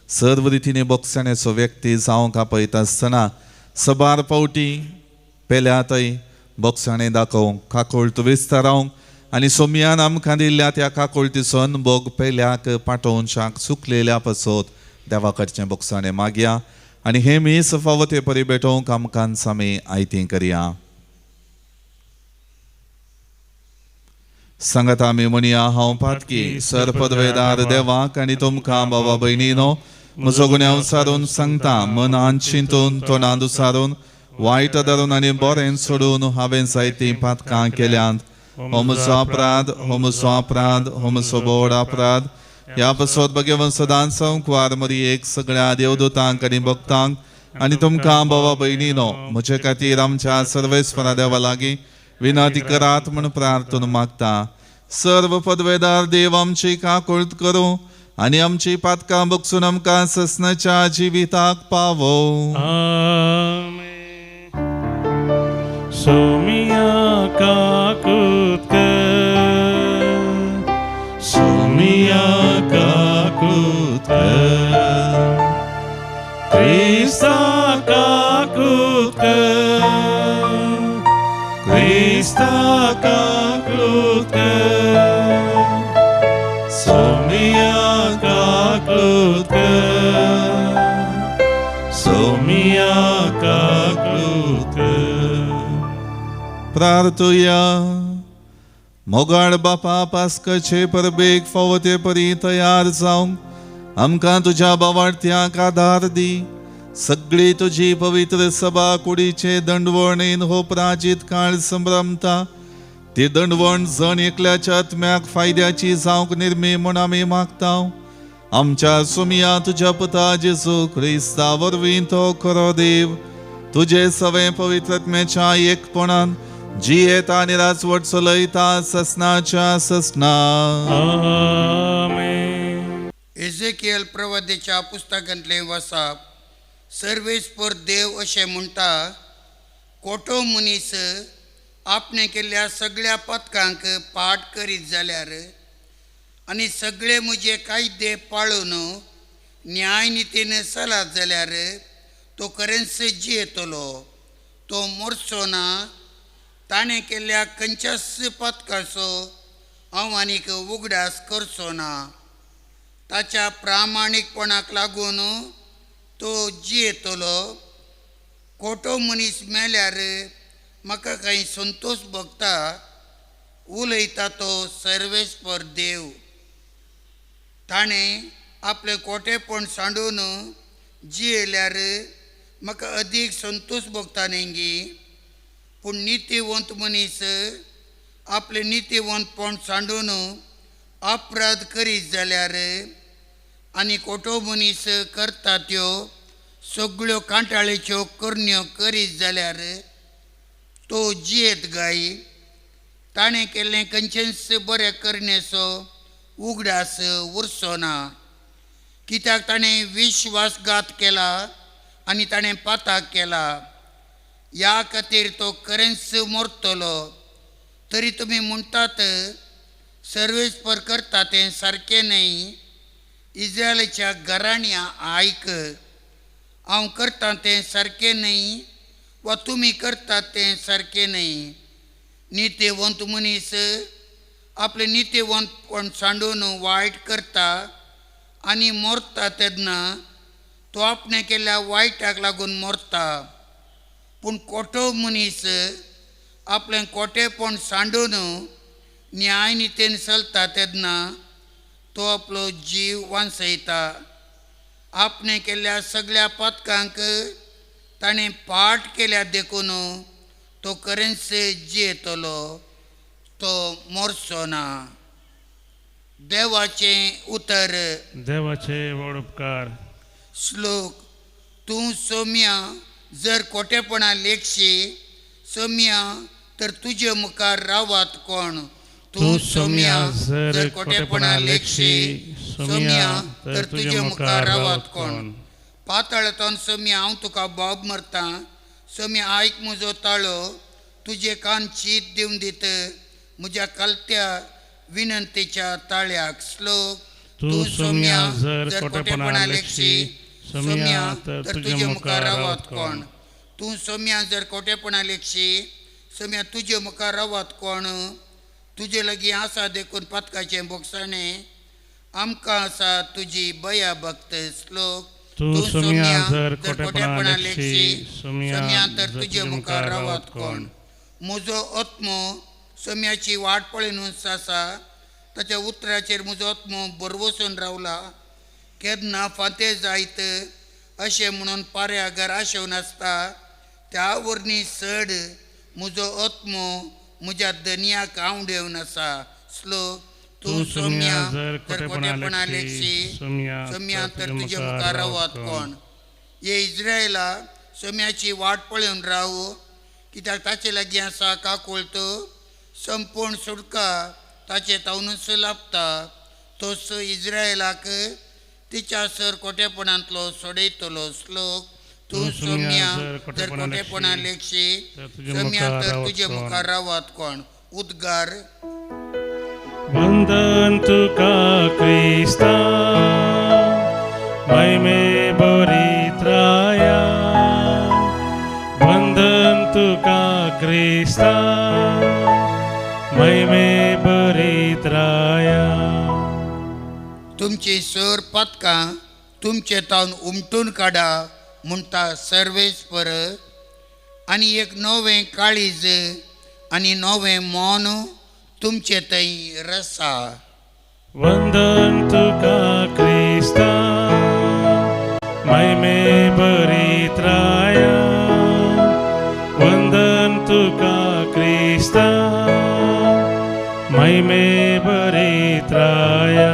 सर्व रितीने बक्षाण्याचो व्यक्ती जावंक आपयता आसतना सबार पावटी पेल्यातय बक्षाणे दाखोवंक काकोळट विस्तारावंक आनी सोमियान आमकां दिल्ल्या त्या काकोळटीचो अनुभव पेल्याक पाठोवच्याक चुकलेल्या पासत देवा कडचें बक्षाणे मागया आनी हे मीस फावते परी भेटोवंक आमकां आमी आयती करया. सांगात आमी म्हणया हांव पातकी सर पदवेदार देवाक आनी तुमकां बाबा भयणीनो म्हजो गुन्यांव सारून सांगता मनान चिंतून तोंडांत उसारून वायट धरून आनी बरें सोडून हांवें जायतीं पातकां केल्यांत. हो म्हजो अपराध हो म्हजो अपराध हो म्हजो बोड अपराध. ह्या पासत भगवन सदांच संकवार मरी एक सगळ्या देवदूतांक आनी भक्तांक आनी तुमकां बाबा भयणीनो म्हजे खातीर आमच्या सर्वेस्परा देवा लागीं विनंती करात म्हूण प्रार्थना मागता. सर्व पदवेदार देव आमची काकुळट करूं आनी आमची पातकां बक्षून आमकां ससनाच्या जिविताक पावो. आमेन. सोमिया काकुत कर सोमिया काकुत कर ख्रिस्ता काकुत कर ख्रिस्ता काकुत कर सोमिया काकुत कर सोमिया काकुत कर. प्रार्थुया. मोगाळ बापा पास्कचे परबेक फावते परी तयार जावंक आमकां तुज्या बावार्थ्याक आदार दी. सगळी तुजी पवित्र सभा कुडीचे दंडवणेन हो प्राजीत काळ संभ्रमता ती दंडवण जण एकल्याच्या आत्म्याक फायद्याची जावंक निर्मी म्हूण आमी मागता. आमच्या सोमिया तुज्या पुता जेजू ख्रिस्ता वरवीं तो खरो देव तुजे सवे पवित्र आत्म्याच्या एकपणान जियेता आनी राजवट चलयता ससनाच्या ससना. आमेन. एजेकियल प्रवादीच्या पुस्तकांतले वाचप. सर्वेस्पर देव अशें म्हणटा कोटो मनीस आपणे केल्ल्या सगळ्या पथकांक पाठ करीत जाल्यार आनी सगळे म्हजे कायदे पाळून न्यायनितीन चलत जाल्यार तो खरेंच जियेतलो. तो मरचो ना. ताणें केल्ल्या खंयच्याच पथकाचो हांव आनीक उगडास करचो ना. ताच्या प्रामाणीकपणाक लागून तो जियेतलो. खोटो मनीस मेल्यार म्हाका काही संतोश भोगता उलयता तो सर्वेस्पर देव. ताणें आपलें खोटेपण सांडून जियेल्यार म्हाका अदीक संतोश भोगता न्ही. पूण नितीवंत मनीस आपलें नितीवंतपण सांडून अपराध करीत जाल्यार आनी खोटो मनीस करता त्यो सगळ्यो कांटाळेच्यो करण्यो करीत जाल्यार तो जियेत गाय. ताणें केल्लें खंयचेंच बरें करण्याचो उगडास उरचो ना. कित्याक ताणें विश्वासघात केला आनी ताणें पाताक केला. ह्या खातीर तो खरेंच मरतलो. तरी तुमी म्हणटात सर्वेस्पर करता तें सारकें न्हय. इस्रायलाच्या घराण्या आयक. हांव करता तें सारकें न्हय वा तुमी करतात तें सारकें न्हय. नितीवंत मनीस आपलें नितीवंतपण सांडून वायट करता आनी मरता तेन्ना तो आपणें केल्ल्या वायटाक लागून मरता. पूण खोटो मनीस आपलें कोटेपण सांडून न्याय नितेन चलता तेन्ना तो आपलो जीव वांचयता. आपणे केल्ल्या सगळ्या पथकांक ताणें पाठ केल्या देखून तो खरेंच जियेतलो, तो मोरचो ना. देवाचें उतर. देवाचे व्हड उपकार. श्लोक. तूं सौम्या जर खोटेपणा लेखशी, सौम्या तर तुजे मुखार रावात कोण. तूं सौम्या जर खोटेपणा लेखशी, सौम्या तर तुजे मुखार रावात कोण. पाताळांतून सौम्या हांव तुका बोब मारतां. सौम्या आयक म्हजो ताळो, तुजे कान चीत दिवन दित म्हज्या कलत्या विनंतीच्या ताळ्याक. श्लोक. तूं सौम्या जर खोटेपणा लेखशी, सौम्या तर तुजे मुखार रावात कोण. तूं सौम्या जर खोटेपणा लेखशी, सौम्या तुजे मुखार रावात कोण. तुजे लागीं आसा देखून पथकाचें बोगसाणें, आमकां आसा तुजी बया भक्त. श्लोक. तूं सौम्या जर खोटेपणा लेखशी, सौम्या तर तुजे मुखार रावात कोण. म्हजो आत्मो सौम्याची वाट पळयनूच आसा. ताच्या उतराचेर म्हजो आत्मो बरवसून रावला. केन्ना फांते जायत अशें म्हणून पाऱ्या घर आशेवन आसता, त्या वरणी चड म्हजो आत्मो म्हज्या धनयाक आवडेवन आसा. श्लोक. तूं सौम्या जर खोटेपणा लेखशी, सौम्या तर तुजे मुखार रावात कोण. हे इस्रायला सौम्याची वाट पळोवन राव, कित्याक ताचे लागीं आसा काकूळत. संपूर्ण सुटका ताचे तावनूच लाभता. तोच इस्रायलाक तिच्या सर खोटेपणांतलो सोडयतलो. श्लोक. तूं सौम्या जर खोटेपणा लेखशी, सौम्या तर तुजे मुखार रावात कोण. उद्गार. वंदन तुका क्रिस्ता, महिमे बरीत राया. वंदन तुका क्रिस्ता, महिमे बरीत राया. तुमची सर पथकां तुमचे तावन उमटून काडा म्हणटा सर्वेस्पर. आनी एक नवें काळीज आनी नवें मौन तुमचे थंय रसा. वंदन तुका क्रिस्ता, महिमे बरीत राया. वंदन तुका क्रिस्ता, महिमे बरीत राया.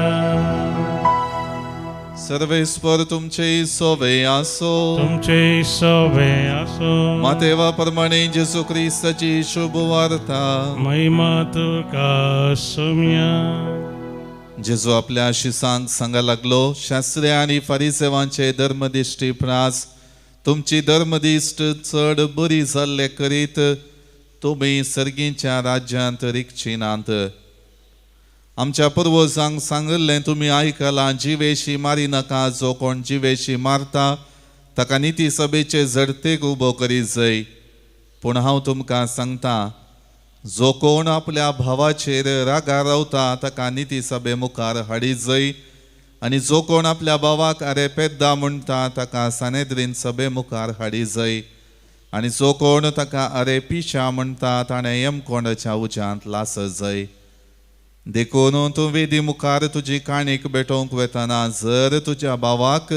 सर्वेस्पर तुमचे सोवे आसो. तुमचे सोवे आसो. मातेवा प्रमाणे जेसू ख्रिस्ताची शुभ वार्ता. महिमा तुका सौम्या. जेजू आपल्या शिसांक सांगा लागलो, शास्त्री आनी फरिसेवांचे धर्मदिश्टी प्रास तुमची धर्मदिश्ट चड बरी जाल्ले करीत तुमी सर्गीच्या राज्यांत रिक्षिनांत. आमच्या पुर्वजांक सांगल्लें तुमी आयकलां, जिवेशी मारी नाका. जो कोण जिवेशी मारता ताका निती सभेचे झडतेक उबो करी जाय. पूण हांव तुमकां सांगता, जो कोण आपल्या भावाचेर रागार रावता ताका निती सभे मुखार हाडी जाय. आनी जो कोण आपल्या भावाक आरे पेद्दा म्हणटा ताका सानेद्रीन सभे मुखार हाडी जाय. आनी जो कोण ताका आरे पिशा म्हणटा ताणें यमकोंडाच्या उज्यांत लास जाय. देखून तूं वेदी मुखार तुजी काणीक भेटोवंक वेतना जर तुज्या भावाक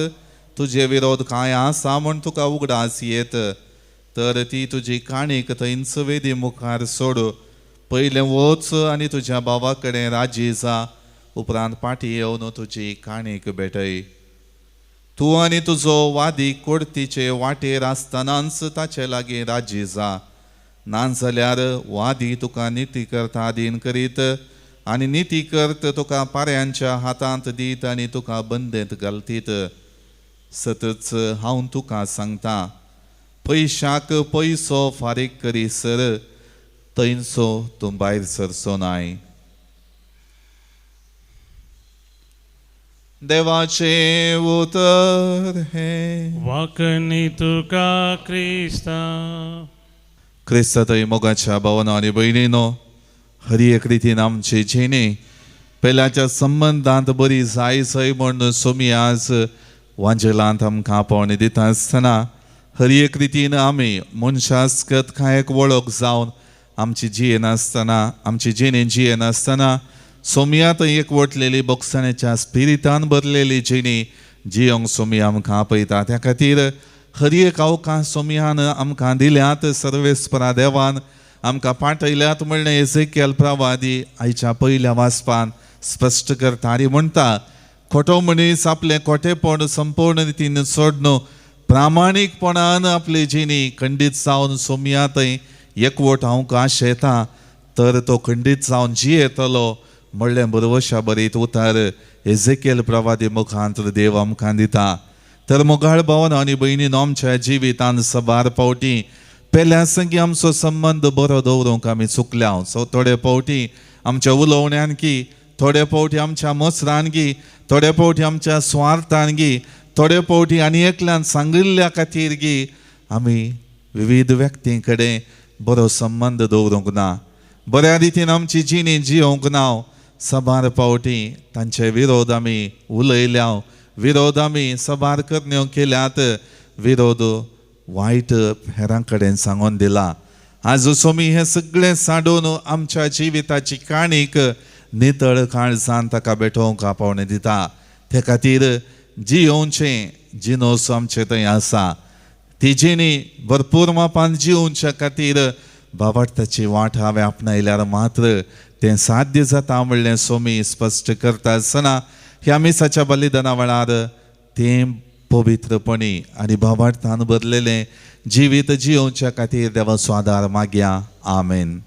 तुजे विरोध कांय आसा म्हूण तुका उगडास येत, तर ती तुजी काणीक थंयच वेदी मुखार सोड. पयलें वच आनी तुज्या भावा कडेन राजी जा. उपरांत फाटीं येवन तुजी काणीक भेटय. तूं आनी तुजो वादी कोर्टीचे वाटेर आसतनाच ताचे लागीं राजी जा. ना जाल्यार वादी तुका निती करता अधीन करीत आनी निती करत तुका पाऱ्यांच्या हातांत दीत आनी तुका बंदेंत घालतीत. सतच हांव तुका सांगता, पयशाक पयसो फारीक करीसर थंयचो तूं भायर सरचो नाय. देवाचे उतर हे. वाकणी तुका क्रिस्ता. क्रिस्तांतय मोगाच्या भावांनो आनी भयणीनो, हरी एक रितीन आमची जिणी पयल्याच्या संबंदांत बरी जाय म्हण सोमी आज वांजेलांत आमकां पावणी दिता आसतना हरी एक रितीन आमी मनशास्कत कांयक वळख जावन आमची जियेन आसतना आमची जिणेन जियेन आसतना सोमयात एकवटलेली बोगसण्याच्या स्पिरितान भरलेली जिणी जियोंक सोमी आमकां आपयता. त्या खातीर हर एक अवकाश सोमयान आमकां दिल्यात. सर्वेस्परा देवान आमकां पाठयल्यात म्हणलें एजेकियल प्रवादी आयच्या पयल्या वाचपान स्पश्ट करता आनी म्हणटा, खोटो मनीस आपलें खोटेपण संपूर्ण रितीन सोडून प्रामाणीकपणान आपली जिणी खंडीत जावन सोमयात एकवट अवकाश येता तर तो खंडीत जावन जियेतलो म्हणलें बरवशा बरीत उतार एजेकियल प्रवादी मुखांतर देव आमकां दिता. तर मोगाळ भावन आनी भयणीन आमच्या जिवितान सबार पावटी पेल्या संगी आमचो संबंद बरो दवरूंक आमी चुकल्या. सो थोडे पावटी आमच्या उलोवण्यान की, थोडे पावटी आमच्या मसरान गी, थोडे पावटी आमच्या स्वार्थान गी, थोडे पावटी आनी एकल्यान सांगिल्ल्या खातीर गी आमी विविध व्यक्तीं कडेन बरो संबंद दवरूंक ना. बऱ्या रितीन आमची जिणी जियोंक ना. सबार पावटी तांचे विरोध आमी उलयल्या, विरोध आमी सबार करण्यो केल्यात, विरोध वायट हेरां कडेन सांगून दिला. आज सोमी हे सगळें साडून आमच्या जिविताची काणीक नितळ काळजान ताका भेटोवंक पावणे दिता. ते खातीर जियोवचें जिनोस आमचे थंय आसा. ती जिणी भरपूर मापान जिवोवच्या खातीर बाबार्थाची वाट हांवें आपणायल्यार मात्र तें साध्य जाता म्हणलें सोमी स्पश्ट करता आसतना ह्या मिसाच्या बलिदाना वेळार तें पवित्रपणी आनी बाबार्थान भरलेलें जिवीत जियोवच्या खातीर देवाचो आदार मागया. आमेन.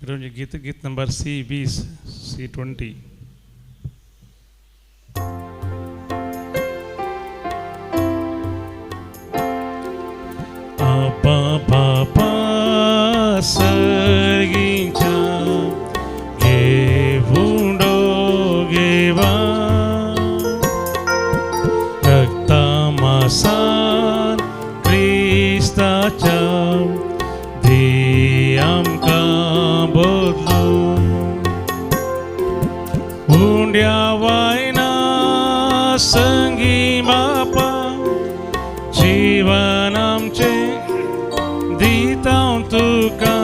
गीत number C20 C20. Abba Baba सर्गीच्या घेवुंडो घेवा रक्ता मासान क्रिस्ताच्या धी आमकां बदलून हुंड्या वायना संगी बापा जीवन आमचें दिता तुका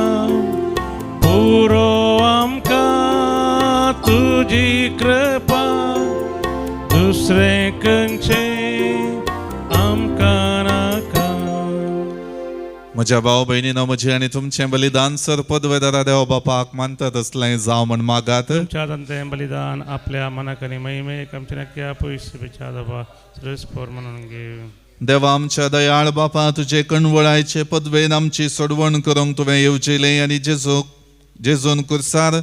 पुरो आमकां तुजी कृपा दुसरें खंयचें आमकां नाका. म्हज्या भाव भयणीनो म्हजें आनी तुमचें बलिदान सर पदवेदारा देवा बापाक मानता तसलें जावं म्हण मागात. तुमच्या तें बलिदान आपल्या मनाक आनी महिमेक आमच्या नक्या पयशेच्या दबा श्रेस्पोर म्हणून घेव. देवा आमच्या दयाळ बापा तुजे कणवळायचे पदवेन आमची सोडवण करूंक तुवें येवजिलें आनी जेजून कुर्सार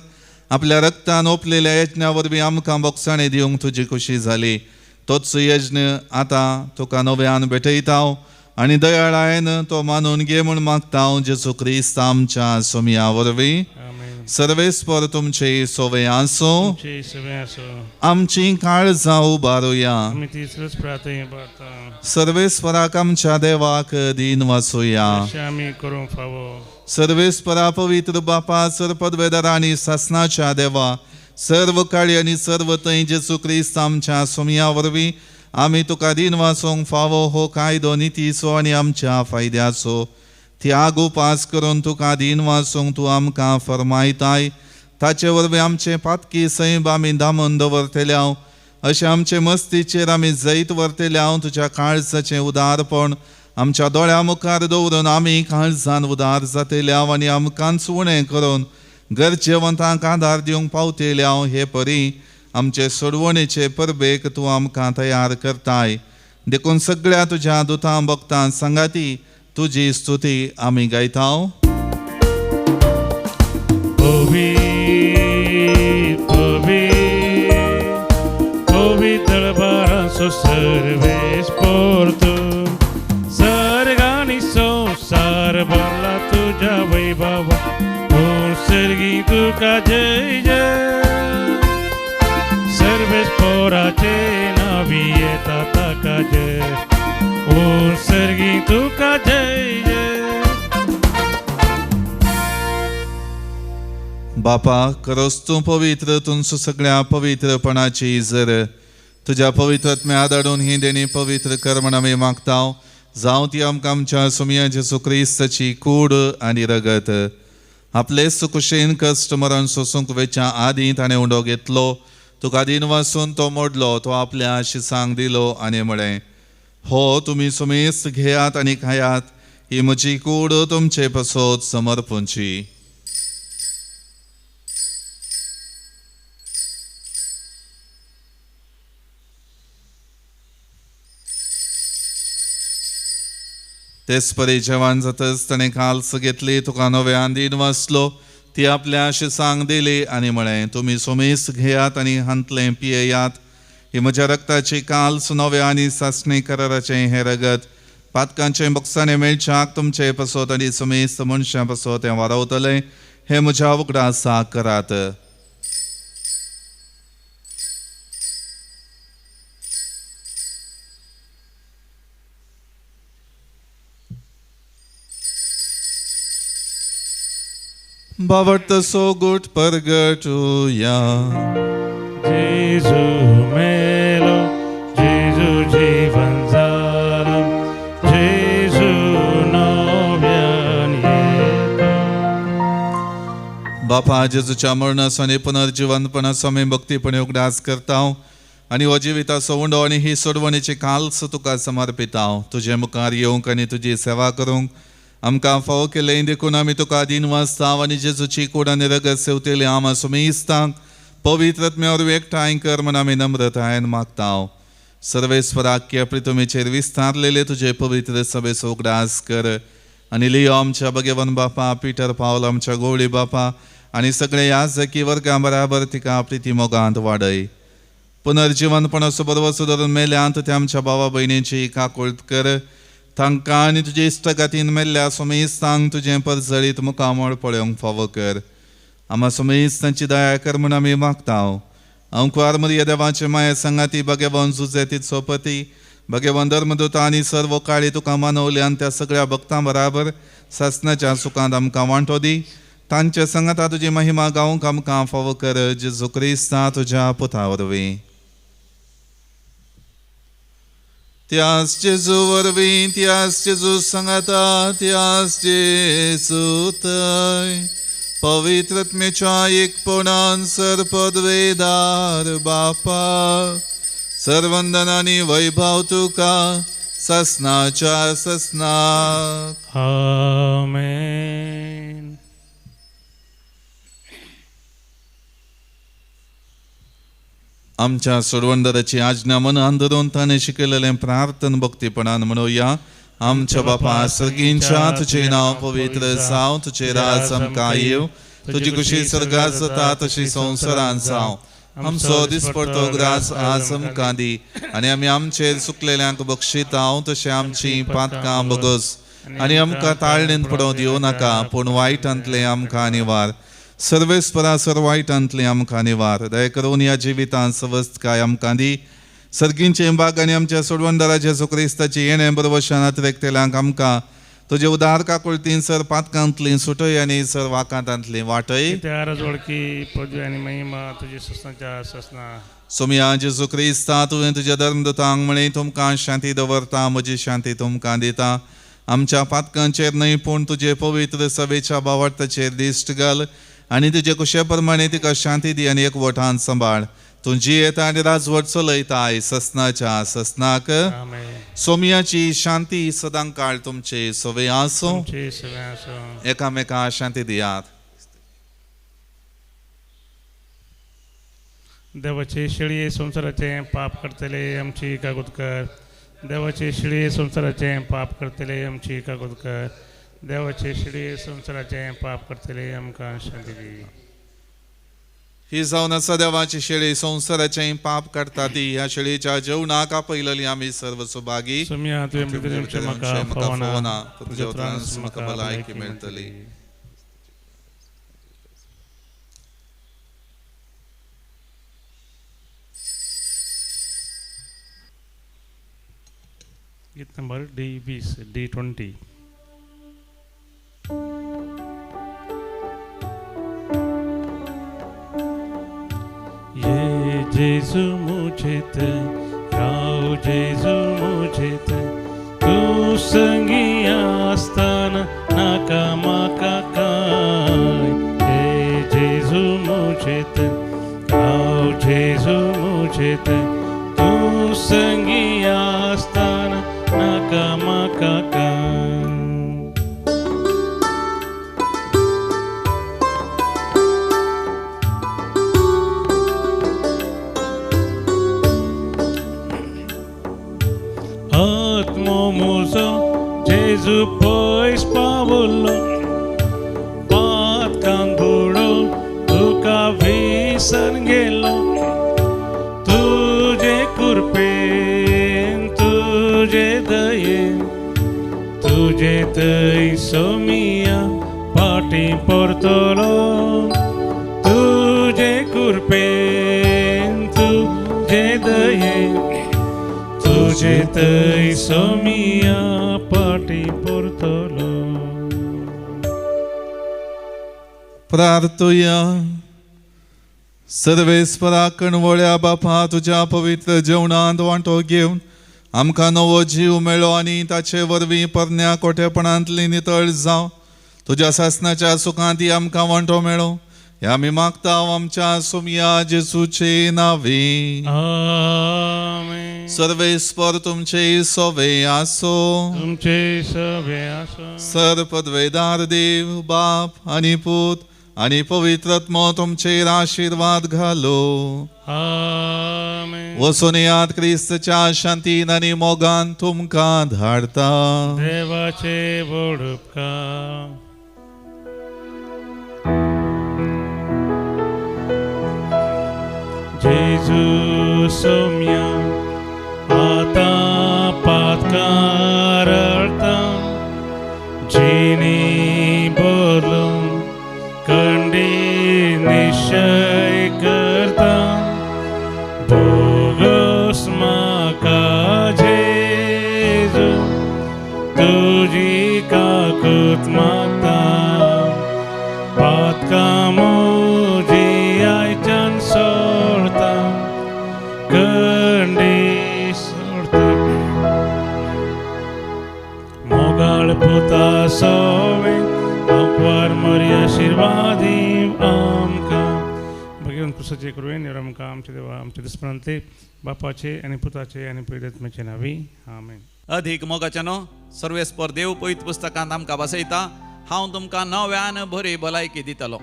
आपल्या रक्तान ओपलेल्या यज्ञा वरवीं आमकां बोगसाणें दिवंक तुजी खुशी जाली. तोच यज्ञ आतां तुका नव्यान भेटयता आनी दयाळायेन तो मानून घे म्हूण मागता. जेजू क्रिस्त आमच्या सोमया वरवीं सर्वेस्पर तुमचे सोवे आसो. आमची काळजां उबारुया. सर्वेस्पराक आमच्या देवाक दिन वाचुया. सर्वेस्परा पवित्र बापा सर पदवेदारा आनी सासणाच्या देवा सर्व काळी आनी सर्व थंय जेजू क्रिस्त आमच्या सोमया वरवीं आमी तुका दिन वाचोवंक फावो हो कायदो नितीचो आनी आमच्या फायद्याचो त्याग उपास करून तुका दिन वाचोवंक तूं आमकां फरमायताय. ताचे वरवीं आमचे पातकी सैब आमी दामून दवरतल्या अशें आमचे मस्तीचेर आमी जैत व्हरतल्या. तुज्या काळजाचें उदारपण आमच्या दोळ्या मुखार दवरून आमी काळजान उदार जातल्या आनी आमकांच उणें करून गरजेवंतांक आदार दिवंक पावतल्या. हे परी आमचे सोडवणेचे परबेक तूं आमकां तयार करताय. देखून सगळ्या तुज्या दुतां भक्तां सांगाती तुजी स्तुती आमी गायता. पवित्र बारासो सर्वेस पोरतो सर्गानी संसार भरला तुझ्या वैभवा ओ सर्गी तुका जय जय. सर्वेस पोराचे नावी येता ताका जय ओ सर्गी तुका जय जय. बापा करोस तूं पवित्र तुमचो सगळ्या पवित्रपणाची इजर तुज्या पवित्रत्म्या आदाडून ही देणी पवित्र कर म्हण आमी मागता. जावं ती आमकां आमच्या सुमया जेजू क्रिस्ताची कूड आनी रगत. आपले सुकुशेन कश्ट मरण सोसूंक वेच्या आदीं ताणें उंडो घेतलो. तुका दिन वासून तो मोडलो. तो आपल्या शिसांक दिलो आनी म्हळें, हो तुमी सुमेस्त घेयात आनी खायात. ही म्हजी कूड तुमचे पसोत समर्पूंची. तेच परी जेवण जातच ताणें काल्स घेतली. तुका नव्यान दिन वासलो. ती आपल्या शिसांक दिली आनी म्हळें, तुमी सुमेस्त घेयात आनी हांतलें पियेयात. ही म्हज्या रक्ताची काल्स नव्या आनी सासणी कराराचें हें रगत. पातकांचें बक्षांनी मेळच्याक तुमचे पसोत आनी सुमेस्त मनशां पसोत हें वारवतलें. हें म्हज्या उगडासाक करात. बावट सो गुट परगटुया. जेजू मेलो, जेजू जीवन जालो, जेजू नव्यान येता. बापा जेजूच्या मरणासानी पुनर्जीवनपणाचो आमी भक्तीपणे उगडास करता आनी हो जिविताचो उंडो आनी ही सोडवणेची काल्स तुका समर्पिता. तुजे मुखार येवंक आनी तुजी सेवा करूंक आमकां फावो केलें देखून आमी तुका दिन वाजता आनी जेजूची कूड आनी रगत सेवतेली आम सुमेस्तांक पवित्र आत्म्यावर एकठांय कर म्हूण आमी नम्रतायेन मागता. सर्वेस्वराख्य प्रितुमेचेर विस्तारलेले तुजे पवित्र सभेचो उगडास कर आनी लियो आमच्या भगवन बापा, पिटर पावल आमच्या गवळी बापा आनी सगळे याजकी वर्गां बराबर तिका प्रिती मोगांत वाडय. पुनर्जीवनपणाचो बरो सुदारून मेल्यांत त्या आमच्या भावा भयणीची काकुळट कर. तांकां आनी तुजे इश्टगातीन मेल्ल्या सुमेस्तांक तुजें परजळीत मुखामळ पळोवंक फावो कर. आमा सुमेस्तांची दया कर म्हूण आमी मागता. अंकुआर मरिया देवाचे माये संगाती भगवन जुजेतीत सोपती भगवन धर्मदूता आनी सर्व काळी तुका मानवल्यान त्या सगळ्या भक्तां बराबर सासणाच्या सुखांत आमकां वांटो दी. तांचे संगता तुजी महिमा गावंक आमकां फावो कर. जेजू क्रिस्ता तुज्या पुता वरवीं. त्याच जेजू वरवीं, त्याच जेजू सांगाता, त्याच जेजू थंय पवित्र आत्म्याच्या एकपणान सरपदवेदार बापा सर्वंदन आनी वैभव तुका ससनाच्या ससनाक. आमेन. आमच्या सोडवंदराची आज्ञा मनान धरून ताणें शिकयलेलें प्रार्थन भक्तीपणान म्हणुया. आमच्या बापा सर्गींच्या तुझे नांव पवित्र जावं. तुझे राज आमकां येव. तुजी कुशी सर्गात जाता तशी संवसारांत जावं. आमचो दिसपडटो ग्रास आज आमकां दी आनी आमी आमचेर चुकलेल्यांक बक्षिता तशें आमची पातकां बगस आनी आमकां ताळणेंत पडोवं दिवं नाका, पूण वायटांतलें आमकां निवार. सर्वेस्परा सर्वायटांतलें आमकां निवार. दया करून ह्या जिवितांत सवस्तकाय आमकां दी. सर्गींचे बाग आनी आमच्या सोडवंदरा जेजू क्रिस्ताची येणें बरवशानात व्यक्तेल्यांक आमकां तुजे उदार काकुळतीन सर पातकांतलीं सुटय आनी सर वाकांतांतलीं वाटय. त्यार जोडकी पदवी आनी महिमा तुजी ससनाच्या ससना. सोमया जेजू क्रिस्ता तुवें तुज्या धर्मदूतांक म्हळें, तुमकां शांती दवरता, म्हजी शांती तुमकां दिता. आमच्या पातकांचेर न्हय पूण तुजे पवित्र सभेच्या बावटाचेर दिश्ट घाल आनी तुजे कुशे प्रमाणे तिका शांती दी आनी एकवटान सांबाळ. तुजी येता आनी राजवट चलयताय ससनाच्या ससनाक. सोमयाची शांती सदां काळ तुमचे सवे आसूं. एकामेकां शांती दियात. देवाचे शिळये संसाराचे पाप करतले आमची कागद कर. देवाचे शिळये संसाराचे पाप करतले आमची कागद कर. देवाचे शिळये संसाराचे पाप करतले आमकां शांती दी. ही जावन आसा देवाची शेळी संसाराचें पाप करता ती. ह्या शेळीच्या जेवणाक आपयलेली आमी सर्व सुभागी. सोम्या तुवें म्हाका फावना तुज्या उतरान म्हाका भलायकी मेळटली. गीत नंबर D20 D20. ये जेजू मुझे ते, आओ जेजू मुझे ते, तू संगी असताना नाका माका काय. हे जेजू मुझेत आओ जेजू मुझेत तू संगी असताना नाका माका काय. आत्मो मुजो जेजू पयस पावलो पातकान बुडो तुका विसर गेलो. तुझे कृपेन तुझे दयेन तुझे थंय सोमिया पाटी परतलो. तुझे कृपेन तुझे दयेन तुझे थंय सोमिया पाटी परतलो. प्रार्थुया. सर्वेस्परा कणवळ्या बापा तुझ्या पवित्र जेवणांत वांटो घेवन आमकां नवो जीव मेळ्ळो आनी ताचे वरवीं परन्या कोठेपणांतली नितळ जावं. तुज्या सासणाच्या सुखांती आमकां वांटो मेळो. हे आमी मागता आमच्या सोमिया जेजूचे नांवे. आमेन. सर्वेस्पर तुमचे सोवे आसो. तुमचे सवे आसो. सर्वपदवेदार देव बाप आनी पूत आनी पवित्रत्म तुमचेर आशीर्वाद घालो. आमेन. वचून याद क्रिस्तच्या शांतीन आनी मोगान तुमकां धाडता. देवाचे व्हड उपकार. जेजू सोम्या आता पातकार अडता जिनी बोलो कंडी निश्चय करता. बोगस म्हाका जेजू तुजी काकूत मागता. पातकां म्हजी आयच्यान सोडता कंडी सोडता. मोगाळ पुता सोवे आंकवार मरी आशीर्वादी आमकां. भगवान पुरुषाचे करुवेन आमकां आमचे देवा आमचे दिसपणांतले बापाचे आनी पुताचे आनी पवित्रात्म्याचे नांवी आमेन. अधिक मोगाच्यानो सर्वेस्पर देव पवित्र पुस्तकांत आमकां बसयता. हांव तुमकां नव्यान बरी भलायकी दितलो.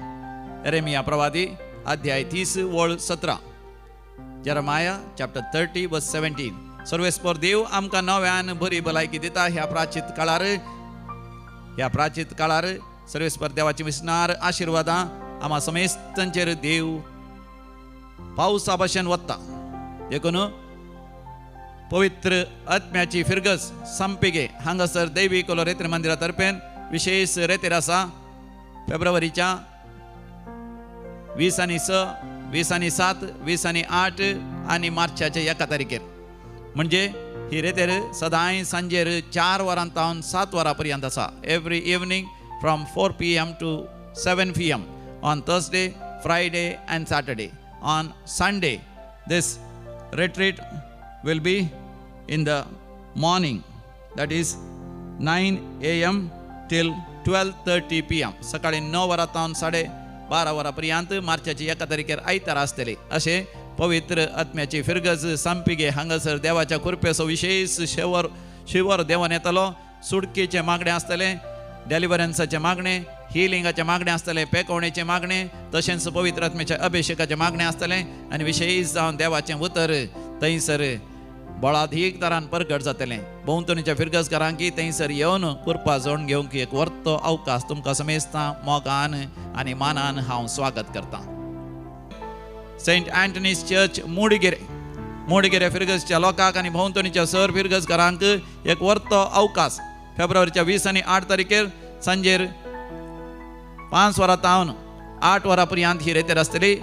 येरेमिया प्रवादी अध्याय 30 वळ 17. जेरमाया चॅप्टर 30 वर्स 17. सर्वेस्पर देव आमकां नव्यान बरी भलायकी दिता. ह्या प्राचीत काळार सर्वेस्पर देवाची विस्नार आशिर्वादां आम्हा समेस्तांचेर देव पावसा भशेन वत्ता. देखून पवित्र आत्म्याची फिरगस संपेगे हांगासर दैवी कोलोरेत्र मंदिरा तर्फेन विशेष रेतेर आसा. फेब्रुवारीच्या 20 आणि 6, 20 आणि 7, 20 आणि 8 आणि मार्चाच्या 1 तारखेर. म्हणजे ही रेतेर सदांय सांजेर 4 वरांतावन 7 वरां पर्यंत आसा. Every evening from 4 PM to 7 PM on Thursday, Friday and Saturday. On Sunday, this retreat will be in the morning, that is 9 AM till 12:30 PM. सकाळी 9 वरांतावन 12:30 वरांपर्यंत मार्चाची 1 तारखेर आयतार आसतले. अशे पवित्र आत्म्याची फिरगज सांपिगे हांगासर देवाच्या कृपेचो विशेष शिवर देवान येतलो. सुडकेचे मागणे आसतले, डेलिव्हरन्साचे मागणे, हिलिंगाचे मागणे आसतले, पेकवणेचे मागणे, तशेंच पवित्र आत्म्याच्या अभिषेकाचे मागणे आसतले. आनी विशेष जावन देवाचें उतर थंयसर बळाधीक तरान प्रकट जातलें. भोंवतणीच्या फिरगजकारांकी थंयसर येवन कृपा जोडून घेवंक एक वर्तो अवकाश तुमकां समेस्तां मोगान आनी मानान हांव स्वागत करतां. सेंट अँटनीज चर्च मोडगेरे फिरगजच्या लोकांक आनी भोंवतणीच्या सर फिरगजकारांक एक वर्तो अवकाश फेब्रुवारीच्या 20 आणि 8 तारखेर सांजेर 5 वरांतावन 8 वरां पर्यंत ही रेतेर आसतली.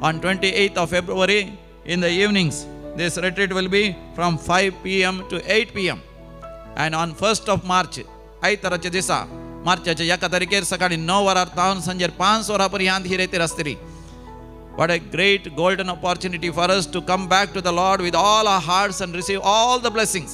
On 28th of February in the evenings, this retreat will be from 5 PM to 8 PM. And on 1st of March, आयताराच्या दिसा मार्चाच्या 1 तारखेर सकाळी 9 वरांतावन सांजेर 5 वरां पर्यंत ही रेतेर आसतली. What a great golden opportunity for us to come back to the Lord with all our hearts and receive all the blessings